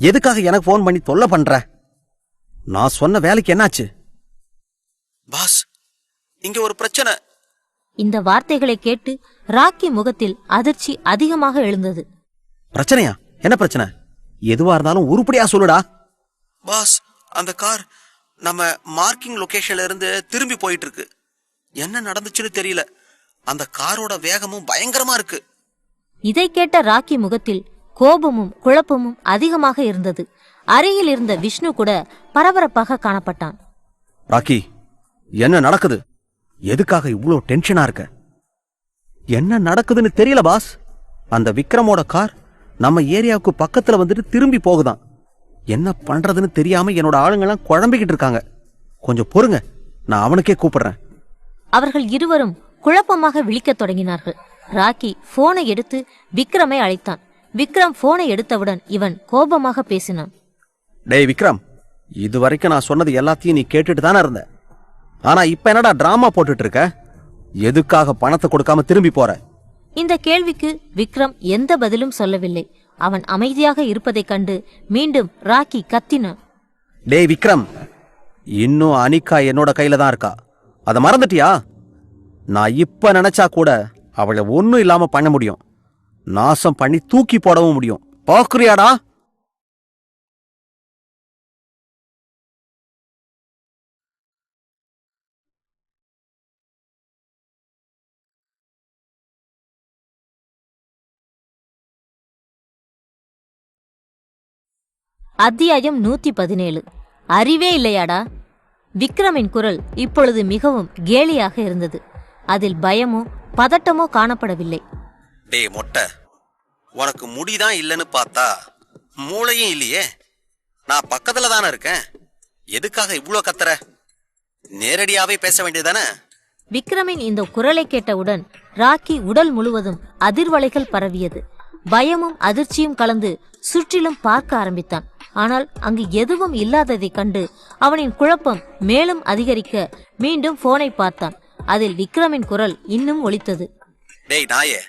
எதுக்காக எனக்கு போன் பண்ணி தொல்லை பண்ற? நான் சொன்ன வேலைக்கு என்னாச்சு? பாஸ், இங்க ஒரு பிரச்சனை. இந்த வார்த்தைகளை கேட்டு ராக்கி முகத்தில் அதிர்ச்சி அதிகமாக எழுந்தது. பிரச்சனையா? என்ன பிரச்சனை? எதுவா இருந்தாலும் உருப்படியா சொல்லுடா. பாஸ், அந்த கார் நம்ம மார்க்கிங் லொகேஷன்ல இருந்து திரும்பி போயிட்டு இருக்கு. என்ன நடந்துச்சுன்னு தெரியல. அந்த காரோட வேகமும் பயங்கரமா இருக்கு. இதை கேட்ட ராக்கி முகத்தில் கோபமும் குழப்பமும் அதிகமாக இருந்தது. அருகில் இருந்த விஷ்ணு கூட பரபரப்பாக காணப்பட்டான். ராக்கி, என்ன நடக்குது? எதுக்காக இவ்வளோ டென்ஷனா இருக்க? என்ன நடக்குதுன்னு தெரியல பாஸ். அந்த விக்ரமோட கார் நம்ம ஏரியாவுக்கு பக்கத்துல வந்துட்டு திரும்பி போகுதான். என்ன பண்றதுன்னு தெரியாம என்னோட ஆளுங்கெல்லாம் குழம்பிக்கிட்டு இருக்காங்க. கொஞ்சம் பொறுங்க, நான் அவனுக்கே கூப்பிடுறேன். அவர்கள் இருவரும் குழப்பமாக விழிக்கத் தொடங்கினார்கள். ராக்கி போனை எடுத்து விக்ரமை அழைத்தான். விக்ரம் போனை எடுத்தவுடன் இவன் கோபமாக பேசினான். டேய் விக்ரம், இதுவரைக்கும் நான் சொன்னது எல்லாத்தையும் நீ கேட்டுட்டு தானே இருந்த. ஆனா இப்ப என்னடா டிராமா போட்டுட்டு இருக்க? எதுக்காக பணத்தை கொடுக்காம திரும்பி போற? இந்த கேள்விக்கு விக்ரம் எந்த பதிலும் சொல்லவில்லை. அவன் அமைதியாக இருப்பதைக் கண்டு மீண்டும் ராக்கி கத்தினான். டேய் விக்ரம், இன்னும் அனிகா என்னோட கையில தான் இருக்கா. அதை மறந்துட்டியா? நான் இப்ப நினைச்சா கூட அவளை ஒன்னும் இல்லாம பண்ண முடியும். நாசம் பண்ணி தூக்கி போடவும் முடியும். பாக்குறியாடா? அத்தியாயம் 117. அறிவே இல்லையாடா? விக்ரமின் குரல் இப்பொழுது மிகவும் கேலியாக இருந்தது. அதில் பயமோ பதட்டமோ காணப்படவில்லை. டேய் மொட்டை, உனக்கு முடிதான் இல்லைன்னு பார்த்தா மூளையும் இல்லையே. நான் பக்கத்துல தானே இருக்கேன். எதுக்காக இவ்வளோ கத்துற? நேரடியாவே பேச வேண்டியதானே? விக்ரமின் இந்த குரலை கேட்டவுடன் ராக்கி உடல் முழுவதும் அதிர்வலைகள் பரவியது. பயமும் அதிர்ச்சியும் கலந்து சுற்றிலும் பார்க்க ஆரம்பித்தான். ஆனால் அங்கு எதுவும் இல்லாததை கண்டு அவனின் குழப்பம் மேலும் அதிகரிக்க மீண்டும் போனை பார்த்தான். அதில் விக்ரமின் குரல் இன்னும் ஒலித்தது. டேய் நாயே,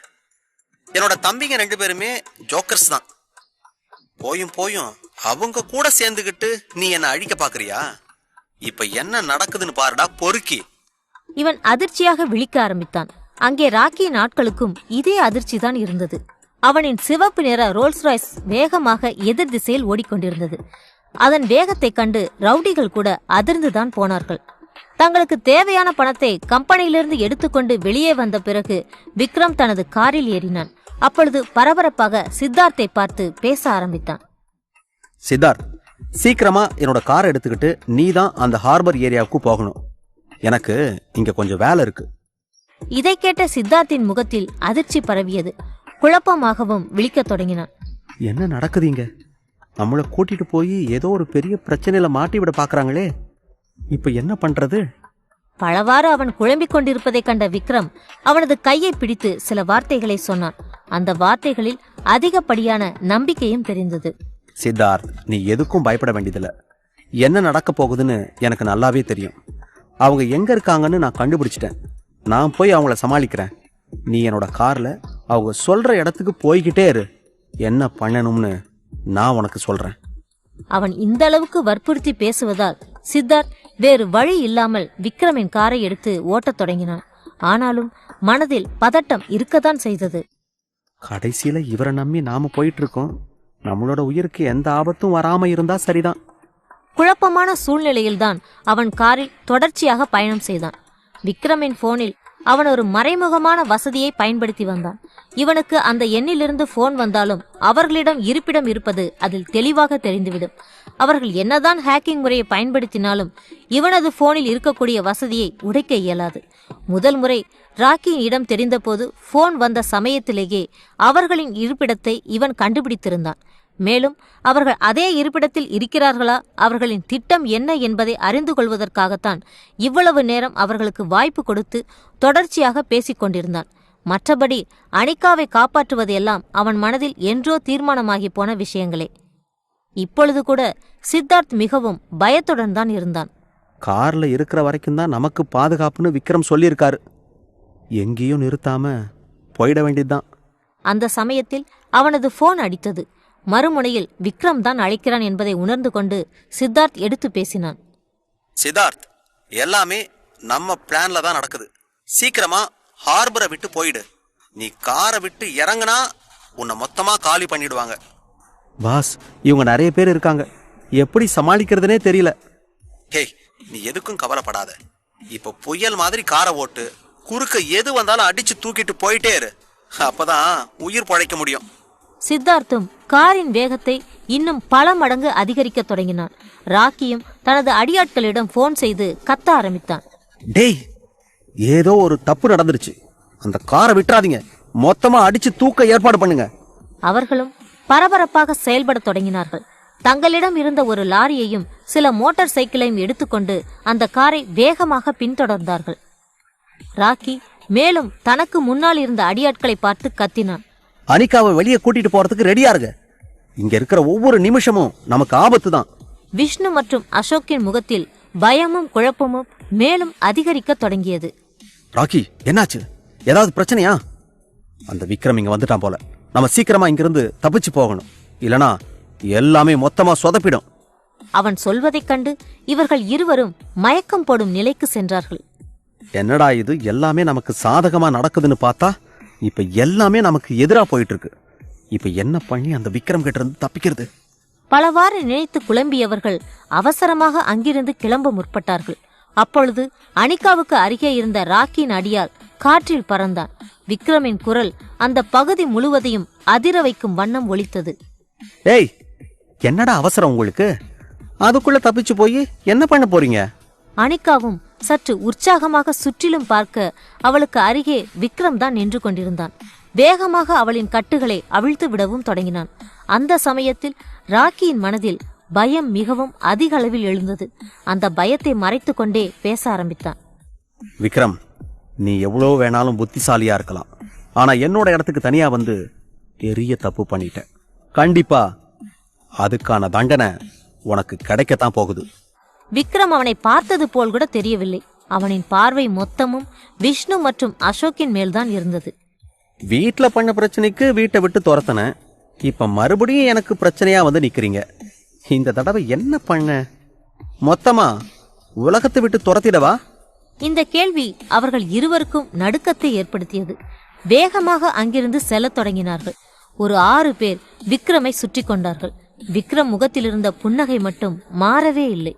என்னோட தம்பிங்க 2 பேருமே ஜோக்கர்ஸ் தான். போயும் அவங்க கூட சேர்ந்துகிட்டு நீ என்ன அழிக்க பாக்குறியா? இப்ப என்ன நடக்குதுன்னு பாருடா பொறுக்கி. இவன் அதிர்ச்சியாக விழிக்க ஆரம்பித்தான். அங்கே ராக்கியின் ஆட்களுக்கும் இதே அதிர்ச்சி தான் இருந்தது. அவனின் சிவப்பு நிற ரோல்ஸ் ராய்ஸ் வேகமாக எதிர் திசையில் ஓடிக்கொண்டிருந்தது. அதன் வேகத்தை கண்டு ரவுடிகள் கூட அதிர்ந்துதான் போனார்கள். தங்களுக்கு தேவையான பணத்தை கம்பெனியிலிருந்து எடுத்துக்கொண்டு வெளியே வந்த பிறகு விக்ரம் தனது காரில் ஏறினான். அப்பொழுது பரபரப்பாக சித்தார்த்தை பார்த்து பேச ஆரம்பித்தான். சித்தார்த், சீக்கிரமா என்னோட காரை எடுத்துக்கிட்டு நீ தான் அந்த ஹார்பர் ஏரியாவுக்கு போகணும். எனக்கு இங்க கொஞ்சம் வேலை இருக்கு. இதை கேட்ட சித்தார்த்தின் முகத்தில் அதிர்ச்சி பரவியது. குழப்பமாகவும் விழிக்கத் தொடங்கினான். என்ன நடக்குதுங்க? நம்மளை கூட்டிட்டு போய் ஏதோ ஒரு பெரிய பிரச்சனையில மாட்டி விட பாக்குறாங்களே, இப்ப என்ன பண்றது? பலவாறு அவன் குழம்பிக் கொண்டிருப்பதை கண்ட விக்ரம் அவனது கையை பிடித்து சில வார்த்தைகளை சொன்னான். அந்த வார்த்தைகளில் அதிகப்படியான நம்பிக்கையும் தெரிந்தது. சித்தார்த், நீ எதுக்கும் பயப்பட வேண்டியதில்ல. என்ன நடக்க போகுதுன்னு எனக்கு நல்லாவே தெரியும். அவங்க எங்க இருக்காங்கன்னு நான் கண்டுபிடிச்சிட்டேன். நான் போய் அவங்கள சமாளிக்கிறேன். நீ என்னோட கார்ல அவங்க சொல்ற இடத்துக்கு போய்கிட்டே இரு. என்ன பண்ணணும்னு நான் உனக்கு சொல்றேன். அவன் இந்த அளவுக்கு வற்புறுத்தி பேசுவதால் சித்தார்த் வேறு வழி இல்லாமல் விக்ரமின் காரை எடுத்து ஓட்டத் தொடங்கினான். ஆனாலும் மனதில் பதட்டம் இருக்கத்தான் செய்தது. கடைசியில இவரை நம்பி நாம போயிட்டு இருக்கோம். நம்மளோட உயிருக்கு எந்த ஆபத்தும் வராம இருந்தா சரிதான். குழப்பமான சூழ்நிலையில்தான் அவன் காரில் தொடர்ச்சியாக பயணம் செய்தான். விக்ரமின் போனில் அவன் ஒரு மறைமுகமான வசதியை பயன்படுத்தி வந்தான். இவனுக்கு அந்த எண்ணிலிருந்து போன் வந்தாலும் அவர்களிடம் இருப்பிடம் இருப்பது அதில் தெளிவாக தெரிந்துவிடும். அவர்கள் என்னதான் ஹேக்கிங் முறையை பயன்படுத்தினாலும் இவனது போனில் இருக்கக்கூடிய வசதியை உடைக்க இயலாது. முதல் முறை ராக்கியின் இடம் தெரிந்தபோது போன் வந்த சமயத்திலேயே அவர்களின் இருப்பிடத்தை இவன் கண்டுபிடித்திருந்தான். மேலும் அவர்கள் அதே இருப்பிடத்தில் இருக்கிறார்களா, அவர்களின் திட்டம் என்ன என்பதை அறிந்து கொள்வதற்காகத்தான் இவ்வளவு நேரம் அவர்களுக்கு வாய்ப்பு கொடுத்து தொடர்ச்சியாக பேசிக் கொண்டிருந்தான். மற்றபடி அனிகாவை காப்பாற்றுவது எல்லாம் அவன் மனதில் என்றோ தீர்மானமாகி போன விஷயங்களே. இப்பொழுது கூட சித்தார்த் மிகவும் பயத்துடன் தான் இருந்தான். கார்ல இருக்கிற வரைக்கும் தான் நமக்கு பாதுகாப்புன்னு விக்ரம் சொல்லியிருக்காரு. எங்கேயும் நிறுத்தாம போயிட வேண்டியதுதான். அந்த சமயத்தில் அவனது போன் அடித்தது. மறுமுனையில் விக்ரம் தான் அழைக்கிறான் என்பதை உணர்ந்து கொண்டு சித்தார்த் எடுத்து பேசினான். சித்தார்த், எல்லாமே நம்ம பிளான்ல தான் நடக்குது. சீக்கிரமா ஹார்பரை விட்டு போயிடு. நீ காரை விட்டு இறங்குனா உன்னை மொத்தமா காலி பண்ணிடுவாங்க. பாஸ், இவங்க நிறைய பேர் இருக்காங்க. எப்படி சமாளிக்கிறதுனே தெரியல. ஹேய், நீ எதுக்கும் கவலைப்படாத. இப்ப புயல் மாதிரி காரை ஓட்டு. குறுக்க எது வந்தாலும் அடிச்சு தூக்கிட்டு போயிட்டே இரு. அப்பதான் உயிர் பழைக்க முடியும். சித்தார்த்தும் காரின் வேகத்தை இன்னும் பல மடங்கு அதிகரிக்க தொடங்கினான். ராக்கியும் தனது அடியாட்களிடம் போன் செய்து கத்த ஆரம்பித்தான். டேய், ஏதோ ஒரு தப்பு நடந்துருச்சு. அந்த காரை விட்டுறாதீங்க. மொத்தமா அடிச்சு தூக்க ஏற்பாடு பண்ணுங்க. அவர்களும் பரபரப்பாக செயல்பட தொடங்கினார்கள். தங்களிடம் இருந்த ஒரு லாரியையும் சில மோட்டார் சைக்கிளையும் எடுத்துக்கொண்டு அந்த காரை வேகமாக பின்தொடர்ந்தார்கள். ராக்கி மேலும் தனக்கு முன்னால் இருந்த அடியாட்களை பார்த்து கத்தினான். அனிகாவை வெளியே கூட்டிட்டு போறதுக்கு ரெடியா இருங்க. இங்க இருக்கிற ஒவ்வொரு நிமிஷமும் நமக்கு ஆபத்து தான். விஷ்ணு மற்றும் அசோக்கின் முகத்தில் பயமும் குழப்பமும் மேலும் அதிகரிக்க தொடங்கியது. ராக்கி, என்னாச்சு? ஏதாவது பிரச்சனையா? அந்த விக்ரம் இங்க வந்துட்டான் போல. நம்ம சீக்கிரமா இங்கிருந்து தப்பிச்சு போகணும். இல்லனா எல்லாமே மொத்தமா சொதப்பிடும். அவன் சொல்வதைக் கண்டு இவர்கள் இருவரும் மயக்கம் போடும் நிலைக்கு சென்றார்கள். என்னடா இது, எல்லாமே நமக்கு சாதகமா நடக்குதுன்னு பார்த்தா இப்ப எல்லாமே நமக்கு எதிரா போயிட்டு இருக்கு. இப்ப என்ன பண்ணி அந்த விக்ரம் கிட்ட இருந்து தப்பிக்கிறது? பலவாறு நினைத்து குழம்பியவர்கள் அவசரமாக அங்கிருந்து கிளம்ப முற்பட்டார்கள். அப்பொழுது அனிகாவுக்கு அருகே இருந்த ராக்கியின் அடியால் காற்றில் பறந்தான். விக்ரமின் குரல் அந்த பகுதி முழுவதையும் அதிர வைக்கும் வண்ணம் ஒலித்தது. ஏய், என்னடா அவசரம் உங்களுக்கு? அதுக்குள்ள தப்பிச்சு போய் என்ன பண்ண போறீங்க? அனிகாவும் சற்று உற்சாகமாக சுற்றிலும் பார்க்க அவளுக்கு அருகே விக்ரம் தான் நின்று கொண்டிருந்தான். வேகமாக அவளின் கட்டுகளை அவிழ்த்து விடவும் தொடங்கினான். அந்த சமயத்தில் ராக்கியின் மனதில் பயம் மிகவும் அதிக அளவில் எழுந்தது. அந்த பயத்தை மறைத்து கொண்டே பேச ஆரம்பித்தான். விக்ரம், நீ எவ்வளோ வேணாலும் புத்திசாலியா இருக்கலாம், ஆனா என்னோட இடத்துக்கு தனியா வந்து பெரிய தப்பு பண்ணிட்ட. கண்டிப்பா அதுக்கான தண்டனை உனக்கு கிடைக்கத்தான் போகுது. விக்ரம் அவனை பார்த்தது போல் கூட தெரியவில்லை. அவனின் பார்வை மொத்தமும் விஷ்ணு மற்றும் அசோக்கின் மேல்தான் இருந்தது. வீட்ல பண்ண பிரச்சனைக்கு வீட்டை விட்டு துரத்தன, இப்ப மறுபடியும் எனக்கு பிரச்சனையா வந்து நிக்கிறீங்க. இந்த தடவை என்ன பண்ண? மொத்தமா உலகத்தை விட்டு துரத்திடவா? இந்த கேள்வி அவர்கள் இருவருக்கும் நடுக்கத்தை ஏற்படுத்தியது. வேகமாக அங்கிருந்து செல்லத் தொடங்கினார்கள். ஒரு 6 பேர் விக்ரமை சுற்றி கொண்டார்கள். விக்ரம் முகத்தில் இருந்த புன்னகை மட்டும் மாறவே இல்லை.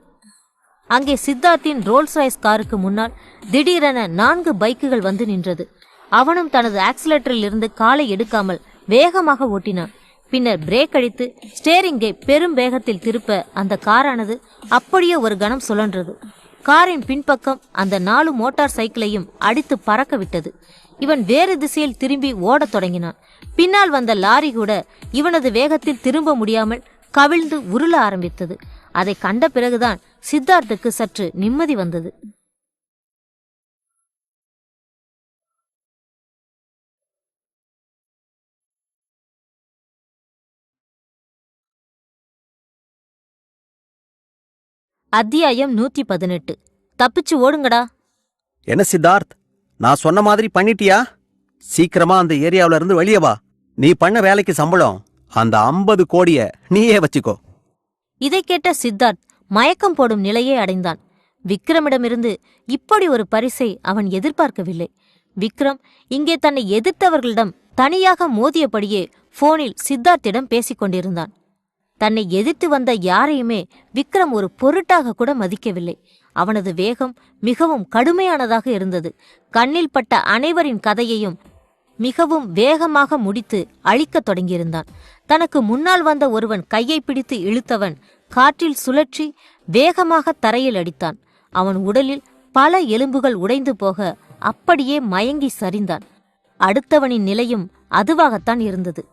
அங்கே சித்தார்த்தின் ரோல்ஸ் ராய்ஸ் காருக்கு முன்னால் திடீரென 4 பைக்குகள் வந்து நின்றது. அவனும் தனது ஆக்சிலேட்டரில் இருந்து காலை எடுக்காமல் வேகமாக ஓட்டினான். பின்னர் பிரேக் அடித்து ஸ்டேரிங்கை பெரும் வேகத்தில் திருப்ப அந்த காரானது அப்படியே ஒரு கணம் சுழன்றது. காரின் பின்பக்கம் அந்த 4 மோட்டார் சைக்கிளையும் அடித்து பறக்க விட்டது. இவன் வேறு திசையில் திரும்பி ஓடத் தொடங்கினான். பின்னால் வந்த லாரி கூட இவனது வேகத்தில் திரும்ப முடியாமல் கவிழ்ந்து உருள ஆரம்பித்தது. அதை கண்ட பிறகுதான் சித்தார்த்துக்கு சற்று நிம்மதி வந்தது. அத்தியாயம் 118. தப்பிச்சு ஓடுங்கடா. என்ன சித்தார்த், நான் சொன்ன மாதிரி பண்ணிட்டியா? சீக்கிரமா அந்த ஏரியாவில இருந்து வெளியே வா. நீ பண்ண வேலைக்கு சம்பளம் அந்த 50 கோடிய நீயே வச்சுக்கோ. இதை கேட்ட சித்தார்த் மயக்கம் போடும் நிலையை அடைந்தான். விக்ரமிடமிருந்து இப்படி ஒரு பரிசை அவன் எதிர்பார்க்கவில்லை. விக்ரம் இங்கே தன்னை எதிர்த்தவர்களிடம் தனியாக மோதியபடியே போனில் சித்தார்த்திடம் பேசிக் கொண்டிருந்தான். தன்னை எதிர்த்து வந்த யாரையுமே விக்ரம் ஒரு பொருட்டாக கூட மதிக்கவில்லை. அவனது வேகம் மிகவும் கடுமையானதாக இருந்தது. கண்ணில் பட்ட அனைவரின் கதையையும் மிகவும் வேகமாக முடித்து அழிக்கத் தொடங்கியிருந்தான். தனக்கு முன்னால் வந்த ஒருவன் கையை பிடித்து இழுத்தவன் காற்றில் சுழற்றி வேகமாக தரையில் அடித்தான். அவன் உடலில் பல எலும்புகள் உடைந்து போக அப்படியே மயங்கி சரிந்தான். அடுத்தவனின் நிலையும் அதுவாகத்தான் இருந்தது.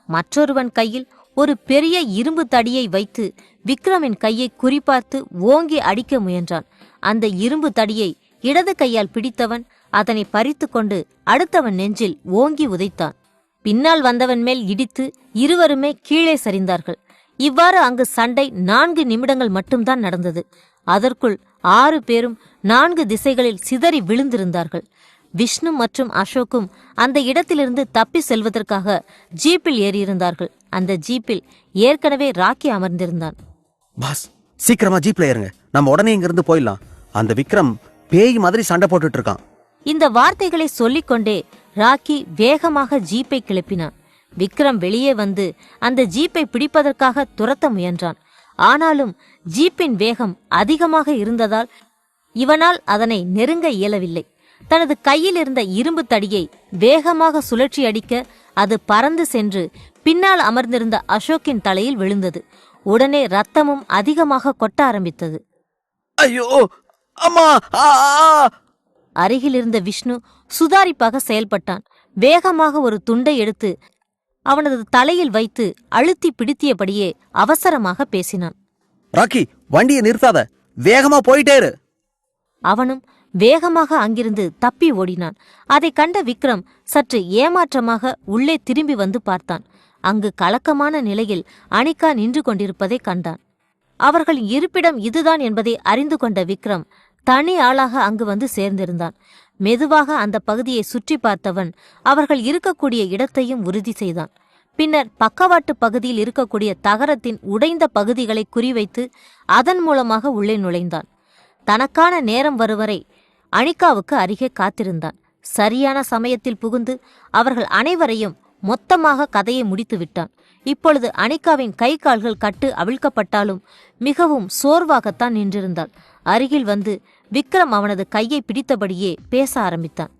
மற்றொருவன் கையில் ஒரு பெரிய இரும்பு தடியை வைத்து விக்ரமின் கையை குறிப்பார்த்து ஓங்கி அடிக்க முயன்றான். அந்த இரும்பு தடியை இடது கையால் பிடித்தவன் அதனை பறித்து கொண்டு அடுத்தவன் நெஞ்சில் ஓங்கி உதைத்தான். பின்னால் வந்தவன் மேல் இடித்து இருவருமே கீழே சரிந்தார்கள். இவ்வாறு அங்கு சண்டை 4 நிமிடங்கள் மட்டும்தான் நடந்தது. அதற்குள் 6 பேரும் 4 திசைகளில் சிதறி விழுந்திருந்தார்கள். விஷ்ணு மற்றும் அசோக்கும் அந்த இடத்திலிருந்து தப்பி செல்வதற்காக ஜீப்பில் ஏறியிருந்தார்கள். அந்த ஜீப்பில் ஏற்கனவே ராக்கி அமர்ந்திருந்தான். பாஸ், சீக்கிரமா ஜீப்ல ஏறுங்க, நம்ம உடனே இங்கிருந்து போயிடலாம். அந்த விக்ரம் பேய் மாதிரி சண்டை போட்டுட்டு இருக்கான். இந்த வார்த்தைகளை சொல்லிக்கொண்டே ராக்கி வேகமாக ஜீப்பை கிளப்பினான். விக்ரம் வெளியே வந்து அந்த ஜீப்பை பிடிப்பதற்காக துரத்த முயன்றான். ஆனாலும் ஜீப்பின் வேகம் அதிகமாக இருந்ததால் இவனால் அதனை நெருங்க இயலவில்லை. தனது கையில் இருந்த இரும்பு தடியை வேகமாக சுழற்றி அடிக்க அது பறந்து சென்று பின்னால் அமர்ந்திருந்த அசோக்கின் தலையில் விழுந்தது. உடனே ரத்தமும் அதிகமாக கொட்ட ஆரம்பித்தது. ஐயோ அம்மா! அருகில் இருந்த விஷ்ணு சுதாரிப்பாக செயல்பட்டான். வேகமாக ஒரு துண்டை எடுத்து அவனது தலையில் வைத்து அழுத்தி பிடித்தியபடியே அவசரமாக பேசினான். ராக்கி, வண்டியை நிறுத்தாத, வேகமா போயிட்டே இரு. அவனும் வேகமாக அங்கிருந்து தப்பி ஓடினான். அதை கண்ட விக்ரம் சற்று ஏமாற்றமாக உள்ளே திரும்பி வந்து பார்த்தான். அங்கு கலக்கமான நிலையில் அனிகா நின்று கொண்டிருப்பதை கண்டான். அவர்கள் இருப்பிடம் இதுதான் என்பதை அறிந்து கொண்ட விக்ரம் தனி ஆளாக அங்கு வந்து சேர்ந்திருந்தான். மெதுவாக அந்த பகுதியை சுற்றி பார்த்தவன் அவர்கள் இருக்கக்கூடிய இடத்தையும் உறுதி செய்தான். பின்னர் பக்கவாட்டு பகுதியில் இருக்கக்கூடிய தகரத்தின் உடைந்த பகுதிகளை குறிவைத்து அதன் மூலமாக உள்ளே நுழைந்தான். தனக்கான நேரம் வருவரை அனிகாவுக்கு அருகே காத்திருந்தான். சரியான சமயத்தில் புகுந்து அவர்கள் அனைவரையும் மொத்தமாக கதையை முடித்து விட்டான். இப்பொழுது அனிகாவின் கை கால்கள் கட்டு அவிழ்க்கப்பட்டாலும் மிகவும் சோர்வாகத்தான் நின்றிருந்தாள். அருகில் வந்து விக்ரம் அவனது கையை பிடித்தபடியே பேச ஆரம்பித்தான்.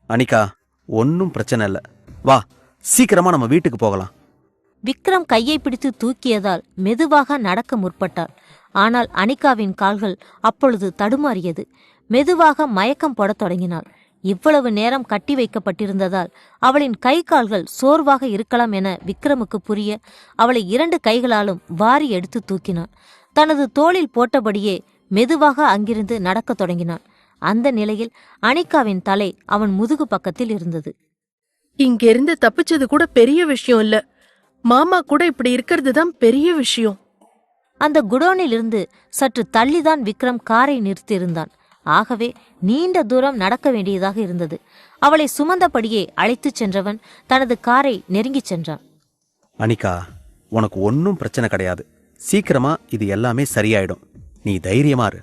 அனிகா, ஒன்னும் பிரச்சனை இல்ல, வா, சீக்கிரமா நம்ம வீட்டுக்கு போகலாம். விக்ரம் கையை பிடித்து தூக்கியதால் மெதுவாக நடக்க முற்பட்டாள். ஆனால் அனிகாவின் கால்கள் அப்பொழுது தடுமாறியது. மெதுவாக மயக்கம் போடத் தொடங்கினாள். இவ்வளவு நேரம் கட்டி வைக்கப்பட்டிருந்ததால் அவளின் கை கால்கள் சோர்வாக இருக்கலாம் என விக்ரமுக்கு புரிய அவளை 2 கைகளாலும் வாரி எடுத்து தூக்கினான். தனது தோளில் போட்டபடியே மெதுவாக அங்கிருந்து நடக்கத் தொடங்கினான். அந்த நிலையில் அனிகாவின் தலை அவன் முதுகு பக்கத்தில் இருந்தது. இங்க இருந்து தப்பிச்சது கூட பெரிய விஷயம் இல்ல, மாமா கூட இப்படி இருக்கிறது தான் பெரிய விஷயம். அந்த குடோனில் இருந்து சற்று தள்ளிதான் விக்ரம் காரை நிறுத்தியிருந்தான். ஆகவே நீண்ட தூரம் நடக்க வேண்டியதாக இருந்தது. அவளை சுமந்தபடியே அழைத்துச் சென்றவன் தனது காரை நெருங்கிச் சென்றான். அனிகா, உனக்கு ஒன்றும் பிரச்சனை கிடையாது. சீக்கிரமா இது எல்லாமே சரியாயிடும். நீ தைரியமா இரு.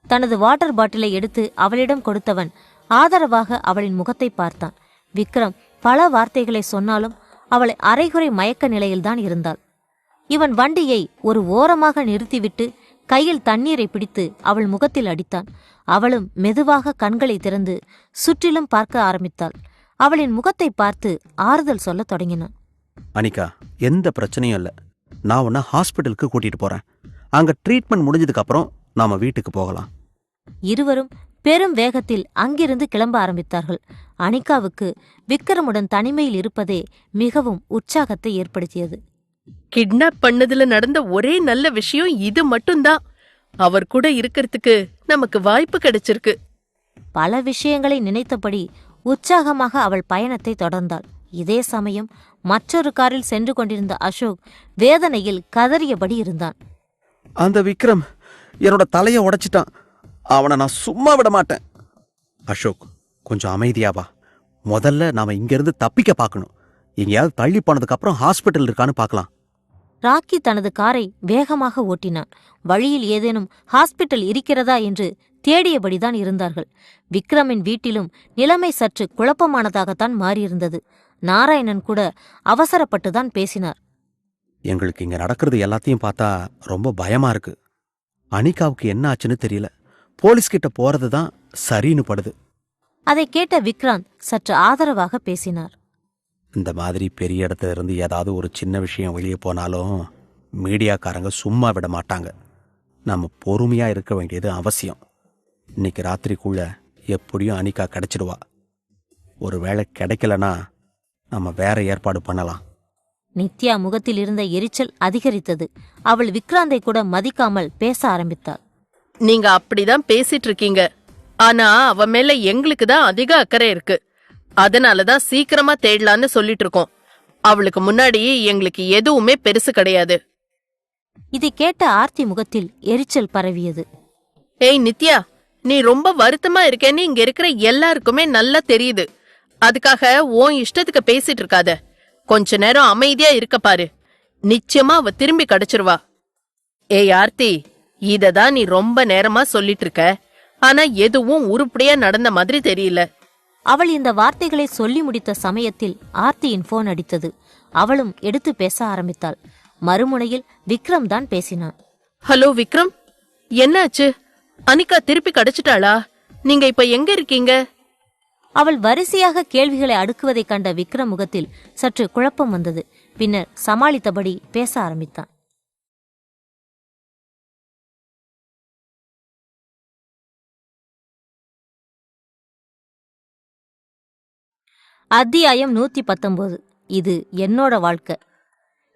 தனது வாட்டர் பாட்டிலை எடுத்து அவளிடம் கொடுத்தவன் ஆதரவாக அவளின் முகத்தை பார்த்தான். விக்ரம் பல வார்த்தைகளை சொன்னாலும் அவளை அரைகுறை மயக்க நிலையில்தான் இருந்தாள். இவன் வண்டியை ஒரு ஓரமாக நிறுத்திவிட்டு கையில் தண்ணீரை பிடித்து அவள் முகத்தில் அடித்தான். அவளும் மெதுவாக கண்களை திறந்து சுற்றிலும் பார்க்க ஆரம்பித்தாள். அவளின் முகத்தை பார்த்து ஆறுதல் சொல்லத் தொடங்கினான். அனிகா, எந்த பிரச்சனையும் இல்லை. நான் உன்னை ஹாஸ்பிட்டலுக்கு கூட்டிட்டு போறேன். அங்க ட்ரீட்மெண்ட் முடிஞ்சதுக்கு அப்புறம் நாம வீட்டுக்கு போகலாம். இருவரும் பெரும் வேகத்தில் அங்கிருந்து கிளம்ப ஆரம்பித்தார்கள். அனிகாவுக்கு விக்ரமுடன் தனிமையில் இருப்பதே மிகவும் உற்சாகத்தை ஏற்படுத்தியது. கிட்னாப் பண்ணதுல நடந்த ஒரே நல்ல விஷயம் இது மட்டும்தான். அவர் கூட இருக்கிறதுக்கு நமக்கு வாய்ப்பு கிடைச்சிருக்கு. பல விஷயங்களை நினைத்தபடி உற்சாகமாக அவள் பயணத்தை தொடர்ந்தாள். இதே சமயம் மற்றொரு காரில் சென்று கொண்டிருந்த அசோக் வேதனையில் கதறியபடி இருந்தான். அந்த விக்ரம் என்னோட தலையை உடைச்சிட்டான். அவனை நான் சும்மா விட மாட்டேன். அசோக், கொஞ்சம் அமைதியா வா. முதல்ல நாம இங்கிருந்து தப்பிக்க பார்க்கணும். எங்கேயாவது தள்ளி போனதுக்கு அப்புறம் ஹாஸ்பிட்டல் இருக்கான்னு பார்க்கலாம். ராக்கி தனது காரை வேகமாக ஓட்டினான். வழியில் ஏதேனும் ஹாஸ்பிட்டல் இருக்கிறதா என்று தேடியபடிதான் இருந்தார்கள். விக்ரமின் வீட்டிலும் நிலைமை சற்று குழப்பமானதாகத்தான் மாறியிருந்தது. நாராயணன் கூட அவசரப்பட்டுதான் பேசினார். எங்களுக்கு இங்க நடக்கிறது எல்லாத்தையும் பார்த்தா ரொம்ப பயமா இருக்கு. அனிகாவுக்கு என்ன ஆச்சுன்னு தெரியல. போலீஸ்கிட்ட போறதுதான் சரின்னு படுது. அதை கேட்ட விக்ராந்த் சற்று ஆதரவாக பேசினார். இந்த மாதிரி பெரிய இடத்துல இருந்து ஏதாவது ஒரு சின்ன விஷயம் வெளியே போனாலும் மீடியாக்காரங்க சும்மா விட மாட்டாங்க. நம்ம பொறுமையா இருக்க வேண்டியது அவசியம். இன்னைக்கு ராத்திரிக்குள்ள எப்படியும் அனிகா கிடைச்சிடுவா. ஒருவேளை கிடைக்கலனா நம்ம வேற ஏற்பாடு பண்ணலாம். நித்யா முகத்தில் இருந்த எரிச்சல் அதிகரித்தது. அவள் விக்ராந்தை கூட மதிக்காமல் பேச ஆரம்பித்தாள். நீங்க அப்படிதான் பேசிட்டு இருக்கீங்க, ஆனா அவ மேல எங்களுக்கு தான் அதிக அக்கறை இருக்கு. அதனாலதான் சீக்கிரமா தேடலான்னு சொல்லிட்டு இருக்கோம். அவளுக்கு முன்னாடி எங்களுக்கு எதுவுமே பெருசு கிடையாது. இதை கேட்ட ஆர்த்தி முகத்தில் எரிச்சல் பரவியது. ஏய் நித்யா, நீ ரொம்ப வருத்தமா இருக்கேன்னு இங்க இருக்கிற எல்லாருக்குமே நல்லா தெரியுது. அதுக்காக உன் இஷ்டத்துக்கு பேசிட்டு இருக்காத. கொஞ்ச நேரம் அமைதியா இருக்க பாரு. நிச்சயமா அவ திரும்பி கிடைச்சிருவா. ஏய் ஆர்த்தி, இததான் நீ ரொம்ப நேரமா சொல்லிட்டு இருக்க, ஆனா எதுவும் உருப்படியா நடந்த மாதிரி தெரியல. அவள் இந்த வார்த்தைகளை சொல்லி முடித்த சமயத்தில் ஆர்த்தியின் போன் அடித்தது. அவளும் எடுத்து பேச ஆரம்பித்தாள். மறுமுனையில் விக்ரம் தான் பேசினான். ஹலோ விக்ரம், என்னாச்சு? அனிகா திருப்பி கிடைச்சிட்டாளா? நீங்க இப்ப எங்க இருக்கீங்க? அவள் வரிசையாக கேள்விகளை அடுக்குவதைக் கண்ட விக்ரம் முகத்தில் சற்று குழப்பம் வந்தது. பின்னர் சமாளித்தபடி பேச ஆரம்பித்தான். அத்தியாயம் 119. இது என்னோட வாழ்க்கை.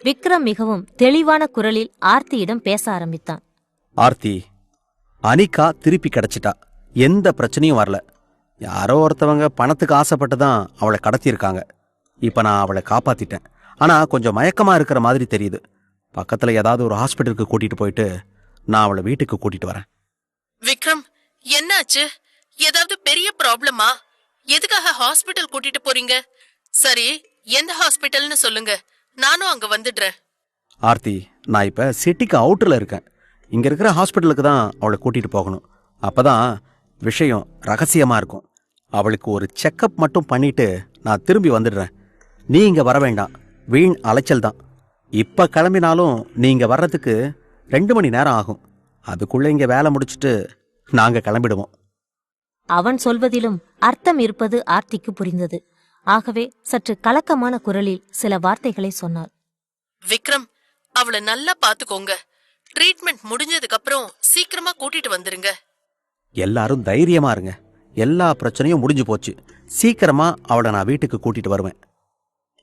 விக்ரம் மிகவும் தெளிவான குரலில் ஆர்த்தியிடம் பேச ஆரம்பித்தான். ஆர்த்தி, அனிகா திருப்பி கிடைச்சிட்டா. எந்த பிரச்சனையும் வரல. யாரோ ஒருத்தவங்க பணத்துக்கு ஆசைப்பட்டு தான் அவளை கடத்தியிருக்காங்க. இப்போ நான் அவளை காப்பாத்திட்டேன். ஆனா கொஞ்சம் மயக்கமா இருக்கிற மாதிரி தெரியுது. பக்கத்துல ஏதாவது ஒரு ஹாஸ்பிட்டலுக்கு கூட்டிட்டு போயிட்டு நான் அவளை வீட்டுக்கு கூட்டிட்டு வரேன். விக்ரம், என்னாச்சு? ஏதாவது பெரிய ப்ராப்ளமா? எதுக்காக ஹாஸ்பிட்டல் கூட்டிட்டு போறீங்க? சரி, எந்த ஹாஸ்பிட்டல்னு சொல்லுங்க, நானும் அங்க வந்துடுறேன். ஆர்த்தி, நான் இப்ப சிட்டிக்கு அவுட்டர்ல இருக்கேன். இங்க இருக்கிற ஹாஸ்பிட்டலுக்கு தான் அவளை கூட்டிட்டு போகணும். அப்பதான் விஷயம் ரகசியமா இருக்கும். அவளுக்கு ஒரு செக்கப் மட்டும் பண்ணிட்டு நான் திரும்பி வந்துடுறேன். நீ இங்க வர வேண்டாம். வீண் அலைச்சல் தான். இப்ப கிளம்பினாலும் நீங்க வர்றதுக்கு 2 மணி நேரம் ஆகும். அதுக்குள்ள இங்க வேலை முடிச்சுட்டு நாங்க கிளம்பிடுவோம். அவன் சொல்வதிலும் அர்த்தம் இருப்பது ஆர்த்திக்கு புரிந்தது. ஆகவே சற்று கலக்கமான குரலில் சில வார்த்தைகளை சொன்னார். விக்ரம், அவளை நல்லா பாத்துக்கோங்க. ட்ரீட்மெண்ட் முடிஞ்சதுக்கு அப்புறம் சீக்கிரமா கூட்டிட்டு வந்துருங்க. எல்லாரும் தைரியமா இருங்க. எல்லா பிரச்சனையும் முடிஞ்சு போச்சு. சீக்கிரமா அவளை நான் வீட்டுக்கு கூட்டிட்டு வருவேன்.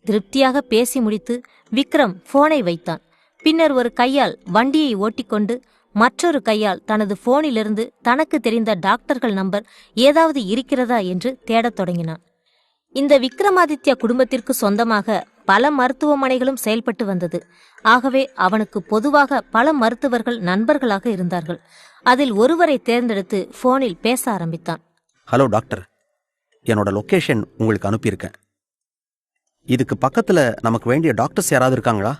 திருப்தியாக பேசி முடித்து விக்ரம் போனை வைத்தான். பின்னர் ஒரு கையால் வண்டியை ஓட்டிக்கொண்டு மற்றொரு கையால் தனது போனிலிருந்து தனக்கு தெரிந்த டாக்டர்கள் நம்பர் ஏதாவது இருக்கிறதா என்று தேடத் தொடங்கினான். இந்த விக்ரமாதித்யா குடும்பத்திற்கு சொந்தமாக பல மருத்துவமனைகளும் செயல்பட்டு வந்தது. ஆகவே அவனுக்கு பொதுவாக பல மருத்துவர்கள் நண்பர்களாக இருந்தார்கள். அதில் ஒருவரை தேர்ந்தெடுத்து போனில் பேச ஆரம்பித்தான். ஹலோ டாக்டர், என்னோட லொக்கேஷன் உங்களுக்கு அனுப்பியிருக்கேன். இதுக்கு பக்கத்தில் நமக்கு வேண்டிய டாக்டர்ஸ் யாராவது இருக்காங்களா?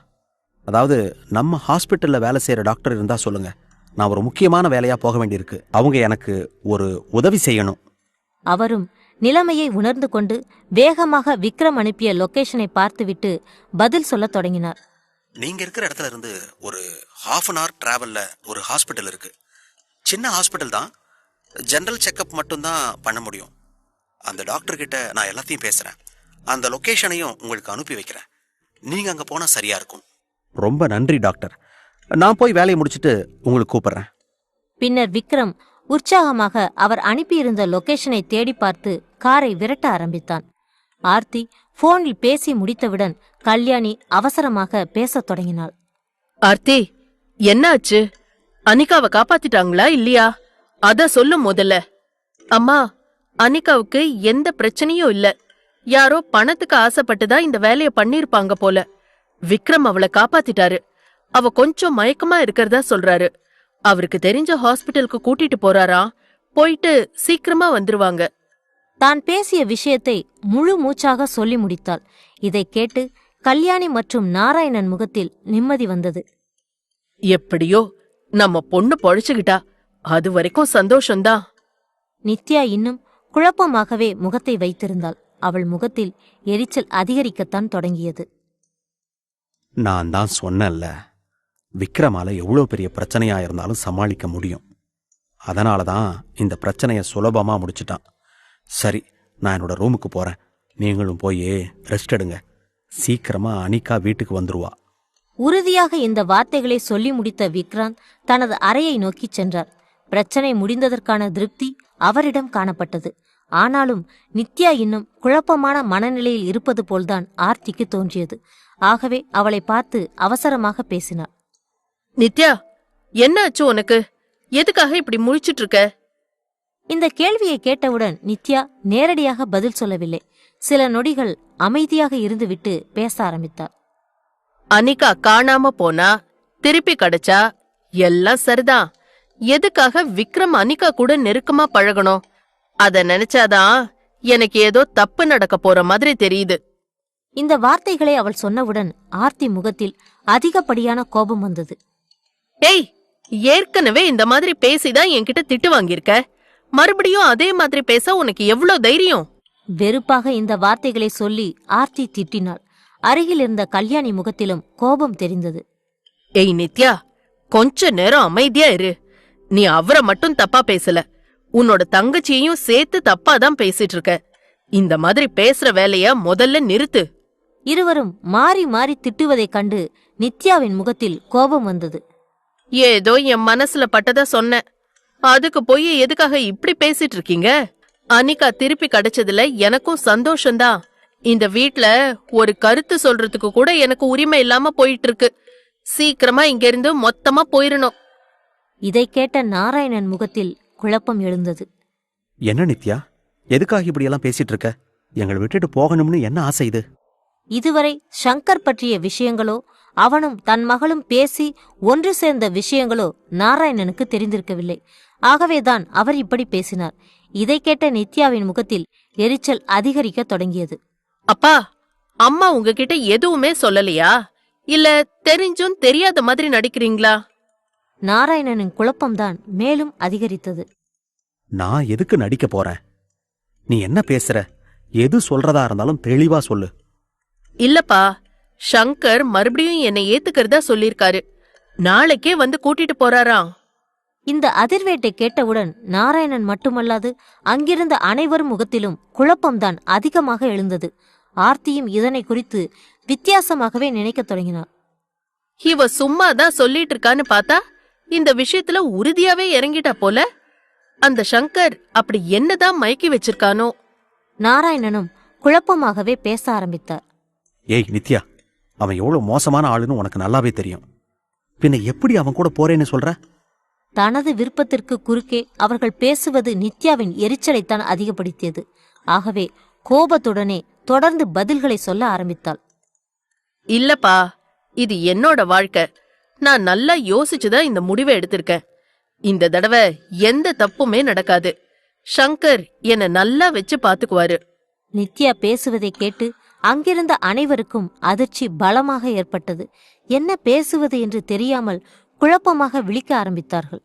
அதாவது நம்ம ஹாஸ்பிட்டலில் வேலை செய்கிற டாக்டர் இருந்தால் சொல்லுங்கள். நான் ஒரு முக்கியமான வேலையாக போக வேண்டியிருக்கு. அவங்க எனக்கு ஒரு உதவி செய்யணும். அவரும் நிலைமையை உணர்ந்து கொண்டு வேகமாக விக்ரம் அனுப்பிய லொகேஷனை பார்த்துவிட்டு பதில் சொல்லத் தொடங்கினார். நீங்கள் இருக்கிற இடத்துல இருந்து ஒரு ½ hour டிராவலில் ஒரு ஹாஸ்பிட்டல் இருக்குது. சின்ன ஹாஸ்பிட்டல் தான். ஜென்ரல் செக்கப் மட்டும்தான் பண்ண முடியும். அந்த டாக்டர்கிட்ட நான் எல்லாத்தையும் பேசுகிறேன். அந்த லொக்கேஷனையும் உங்களுக்கு அனுப்பி வைக்கிறேன். நீங்கள் அங்கே போனால் சரியாக இருக்கும். ரொம்ப நன்றி டாக்டர். நான் போய் வேலையை முடிச்சுட்டு உங்களுக்கு கூப்பிட்றேன். பின்னர் விக்ரம் உற்சாகமாக அவர் அனுப்பியிருந்த லொகேஷனை தேடி பார்த்து காரை விரட்ட ஆரம்பித்தான். ஆர்த்தி போனில் பேசி முடித்தவுடன் கல்யாணி அவசரமாக பேசத் தொடங்கினாள். ஆர்த்தி, என்னாச்சு? அனிகாவை காப்பாத்திட்டாங்களா இல்லையா? அத சொல்லு முதல்ல. அம்மா, அனிகாவுக்கு எந்த பிரச்சனையும் இல்ல. யாரோ பணத்துக்கு ஆசைப்பட்டுதான் இந்த வேலைய பண்ணிருப்பாங்க போல. விக்ரம் அவளை காப்பாத்திட்டாரு. அவ கொஞ்சம் மயக்கமா இருக்கிறதா சொல்றாரு. அவருக்கு தெரிஞ்ச ஹாஸ்பிட்டலுக்கு கூட்டிட்டு போறாரா. போயிட்டு சீக்கிரமா வந்துருவாங்க. தான் பேசிய விஷயத்தை முழு மூச்சாக சொல்லி முடித்தாள். இதை கேட்டு கல்யாணி மற்றும் நாராயணன் முகத்தில் நிம்மதி வந்தது. எப்படியோ நம்ம பொண்ணு பொழைச்சுக்கிட்டா. அது வரைக்கும் சந்தோஷம்தான். நித்யா இன்னும் குழப்பமாகவே முகத்தை வைத்திருந்தாள். அவள் முகத்தில் எரிச்சல் அதிகரிக்கத்தான் தொடங்கியது. நான் தான் சொன்னேன்ல, விக்ரமால எவ்வளோ பெரிய பிரச்சனையா இருந்தாலும் சமாளிக்க முடியும். அதனால தான் இந்த பிரச்சனையை சுலபமா முடிச்சிட்டான். சரி, நான் என்னோட ரூமுக்கு போறேன். நீங்களும் போய் ரெஸ்ட் எடுங்க. சீக்கிரமா அனிகா வீட்டுக்கு வந்துருவா. உறுதியாக இந்த வார்த்தைகளை சொல்லி முடித்த விக்ராந்த் தனது அறையை நோக்கிச் சென்றார். பிரச்சனை முடிந்ததற்கான திருப்தி அவரிடம் காணப்பட்டது. ஆனாலும் நித்யா இன்னும் குழப்பமான மனநிலையில் இருப்பது போல்தான் ஆர்த்திக்கு தோன்றியது. ஆகவே அவளை பார்த்து அவசரமாக பேசினார். நித்யா, என்னாச்சு உனக்கு? எதுக்காக இப்படி முழிச்சிட்டு இருக்க? இந்த கேள்வியை கேட்டவுடன் நித்யா நேரடியாக பதில் சொல்லவில்லை. சில நொடிகள் அமைதியாக இருந்துவிட்டு பேச ஆரம்பித்தார். அனிகா காணாம போனா, திருப்பி கிடைச்சா எல்லாம் சரிதான். எதுக்காக விக்ரம் அனிகா கூட நெருக்கமா பழகணும்? அத நினைச்சாதான் எனக்கு ஏதோ தப்பு நடக்க போற மாதிரி தெரியுது. இந்த வார்த்தைகளை அவள் சொன்னவுடன் ஆர்த்தி முகத்தில் அதிகப்படியான கோபம் வந்தது. ஏய், ஏற்கனவே இந்த மாதிரி பேசிதான் என்கிட்ட திட்டு வாங்கியிருக்க. மறுபடியும் அதே மாதிரி பேச உனக்கு எவ்வளவு தைரியம்? வெறுப்பாக இந்த வார்த்தைகளை சொல்லி ஆர்த்தி திட்டினாள். அருகில் இருந்த கல்யாணி முகத்திலும் கோபம் தெரிந்தது. ஏய் நித்யா, கொஞ்ச நேரம் அமைதியா இரு. நீ அவரை மட்டும் தப்பா பேசல, உன்னோட தங்கச்சியையும் சேர்த்து தப்பாதான் பேசிட்டு இருக்க. இந்த மாதிரி பேசுற வேலைய முதல்ல நிறுத்து. இருவரும் மாறி மாறி திட்டுவதைக் கண்டு நித்யாவின் முகத்தில் கோபம் வந்தது. ஏதோ என் மனசுல பட்டதா சொன்னேன். அதுக்கு போய் எதுக்காக இப்படி பேசிட்டு இருக்கீங்க? அனிகா திருப்பி கிடைச்சதுல எனக்கும் சந்தோஷம்தான். இந்த வீட்ல ஒரு கருத்து சொல்றதுக்கு கூட எனக்கு உரிமை இல்லாம போயிட்டு இருக்கு. சீக்கிரமா இங்க இருந்து மொத்தமா போயிரணும். இதை கேட்ட நாராயணன் முகத்தில் குழப்பம் எழுந்தது. என்ன நித்யா, எதுக்காக இப்படியெல்லாம் பேசிட்டு இருக்க? எங்களை விட்டுட்டு போகணும்னு என்ன ஆசை இது? இதுவரை சங்கர் பற்றிய விஷயங்களோ அவனும் தன் மகளும் பேசி ஒன்று சேர்ந்த விஷயங்களோ நாராயணனுக்கு தெரிந்திருக்கவில்லை. ஆகவேதான் அவர் இப்படி பேசினார். இதை கேட்ட நித்யாவின் முகத்தில் எரிச்சல் அதிகரிக்க தொடங்கியது. அப்பா, அம்மா உங்ககிட்ட எதுவுமே சொல்லலையா? இல்ல தெரிஞ்சும் தெரியாத மாதிரி நடிக்கிறீங்களா? நாராயணனின் குழப்பம்தான் மேலும் அதிகரித்தது. நான் எதுக்கு நடிக்க போறேன்? நீ என்ன பேசுற? எது சொல்றதா இருந்தாலும் தெளிவா சொல்லு. இல்லப்பா, சங்கர் மறுபடியும் என்னை ஏத்துக்கிறதா சொல்லிருக்காரு. நாளைக்கே வந்து கூட்டிட்டு போறாராம். இந்த அதிர்வேட்டை கேட்டவுடன் நாராயணன் மட்டுமல்லாது அங்கிருந்த அனைவரும் முகத்திலும் குழப்பம்தான் அதிகமாக எழுந்தது. ஆர்த்தியும் இதனை குறித்து வித்தியாசமாகவே நினைக்கத் தொடங்கினார். இவ சும்மாதான் சொல்லிட்டு இருக்கான்னு பார்த்தா இந்த விஷயத்துல உறுதியாவே இறங்கிட்டா போல. அந்த சங்கர் அப்படி என்னதான் மயக்கி வச்சிருக்கானோ? நாராயணனும் குழப்பமாகவே பேச ஆரம்பித்தார். ஏய் நித்யா, அவன் எவ்வளவு மோசமான ஆளுன்னு உனக்கு நல்லாவே தெரியும். பின்ன எப்படி அவன் கூட போறேன்னு சொல்ற? தனது விருப்பத்திற்கு குறுக்கே அவர்கள் பேசுவது நித்யாவின் எரிச்சலைத்தான் அதிகப்படுத்தியது. ஆகவே கோபத்துடனே தொடர்ந்து பதில்களை சொல்ல ஆரம்பித்தாள். இல்லப்பா, இது என்னோட வாழ்க்கை. நான் நல்லா யோசிச்சுதான் இந்த முடிவை எடுத்திருக்கேன். இந்த தடவை எந்த தப்புமே நடக்காது. சங்கர் என்ன நல்லா வச்சு பாத்துக்குவாரு. நித்யா பேசுவதை கேட்டு அங்கிருந்த அனைவருக்கும் அதிர்ச்சி பலமாக ஏற்பட்டது. என்ன பேசுவது என்று தெரியாமல் குழப்பமாக விழிக்க ஆரம்பித்தார்கள்.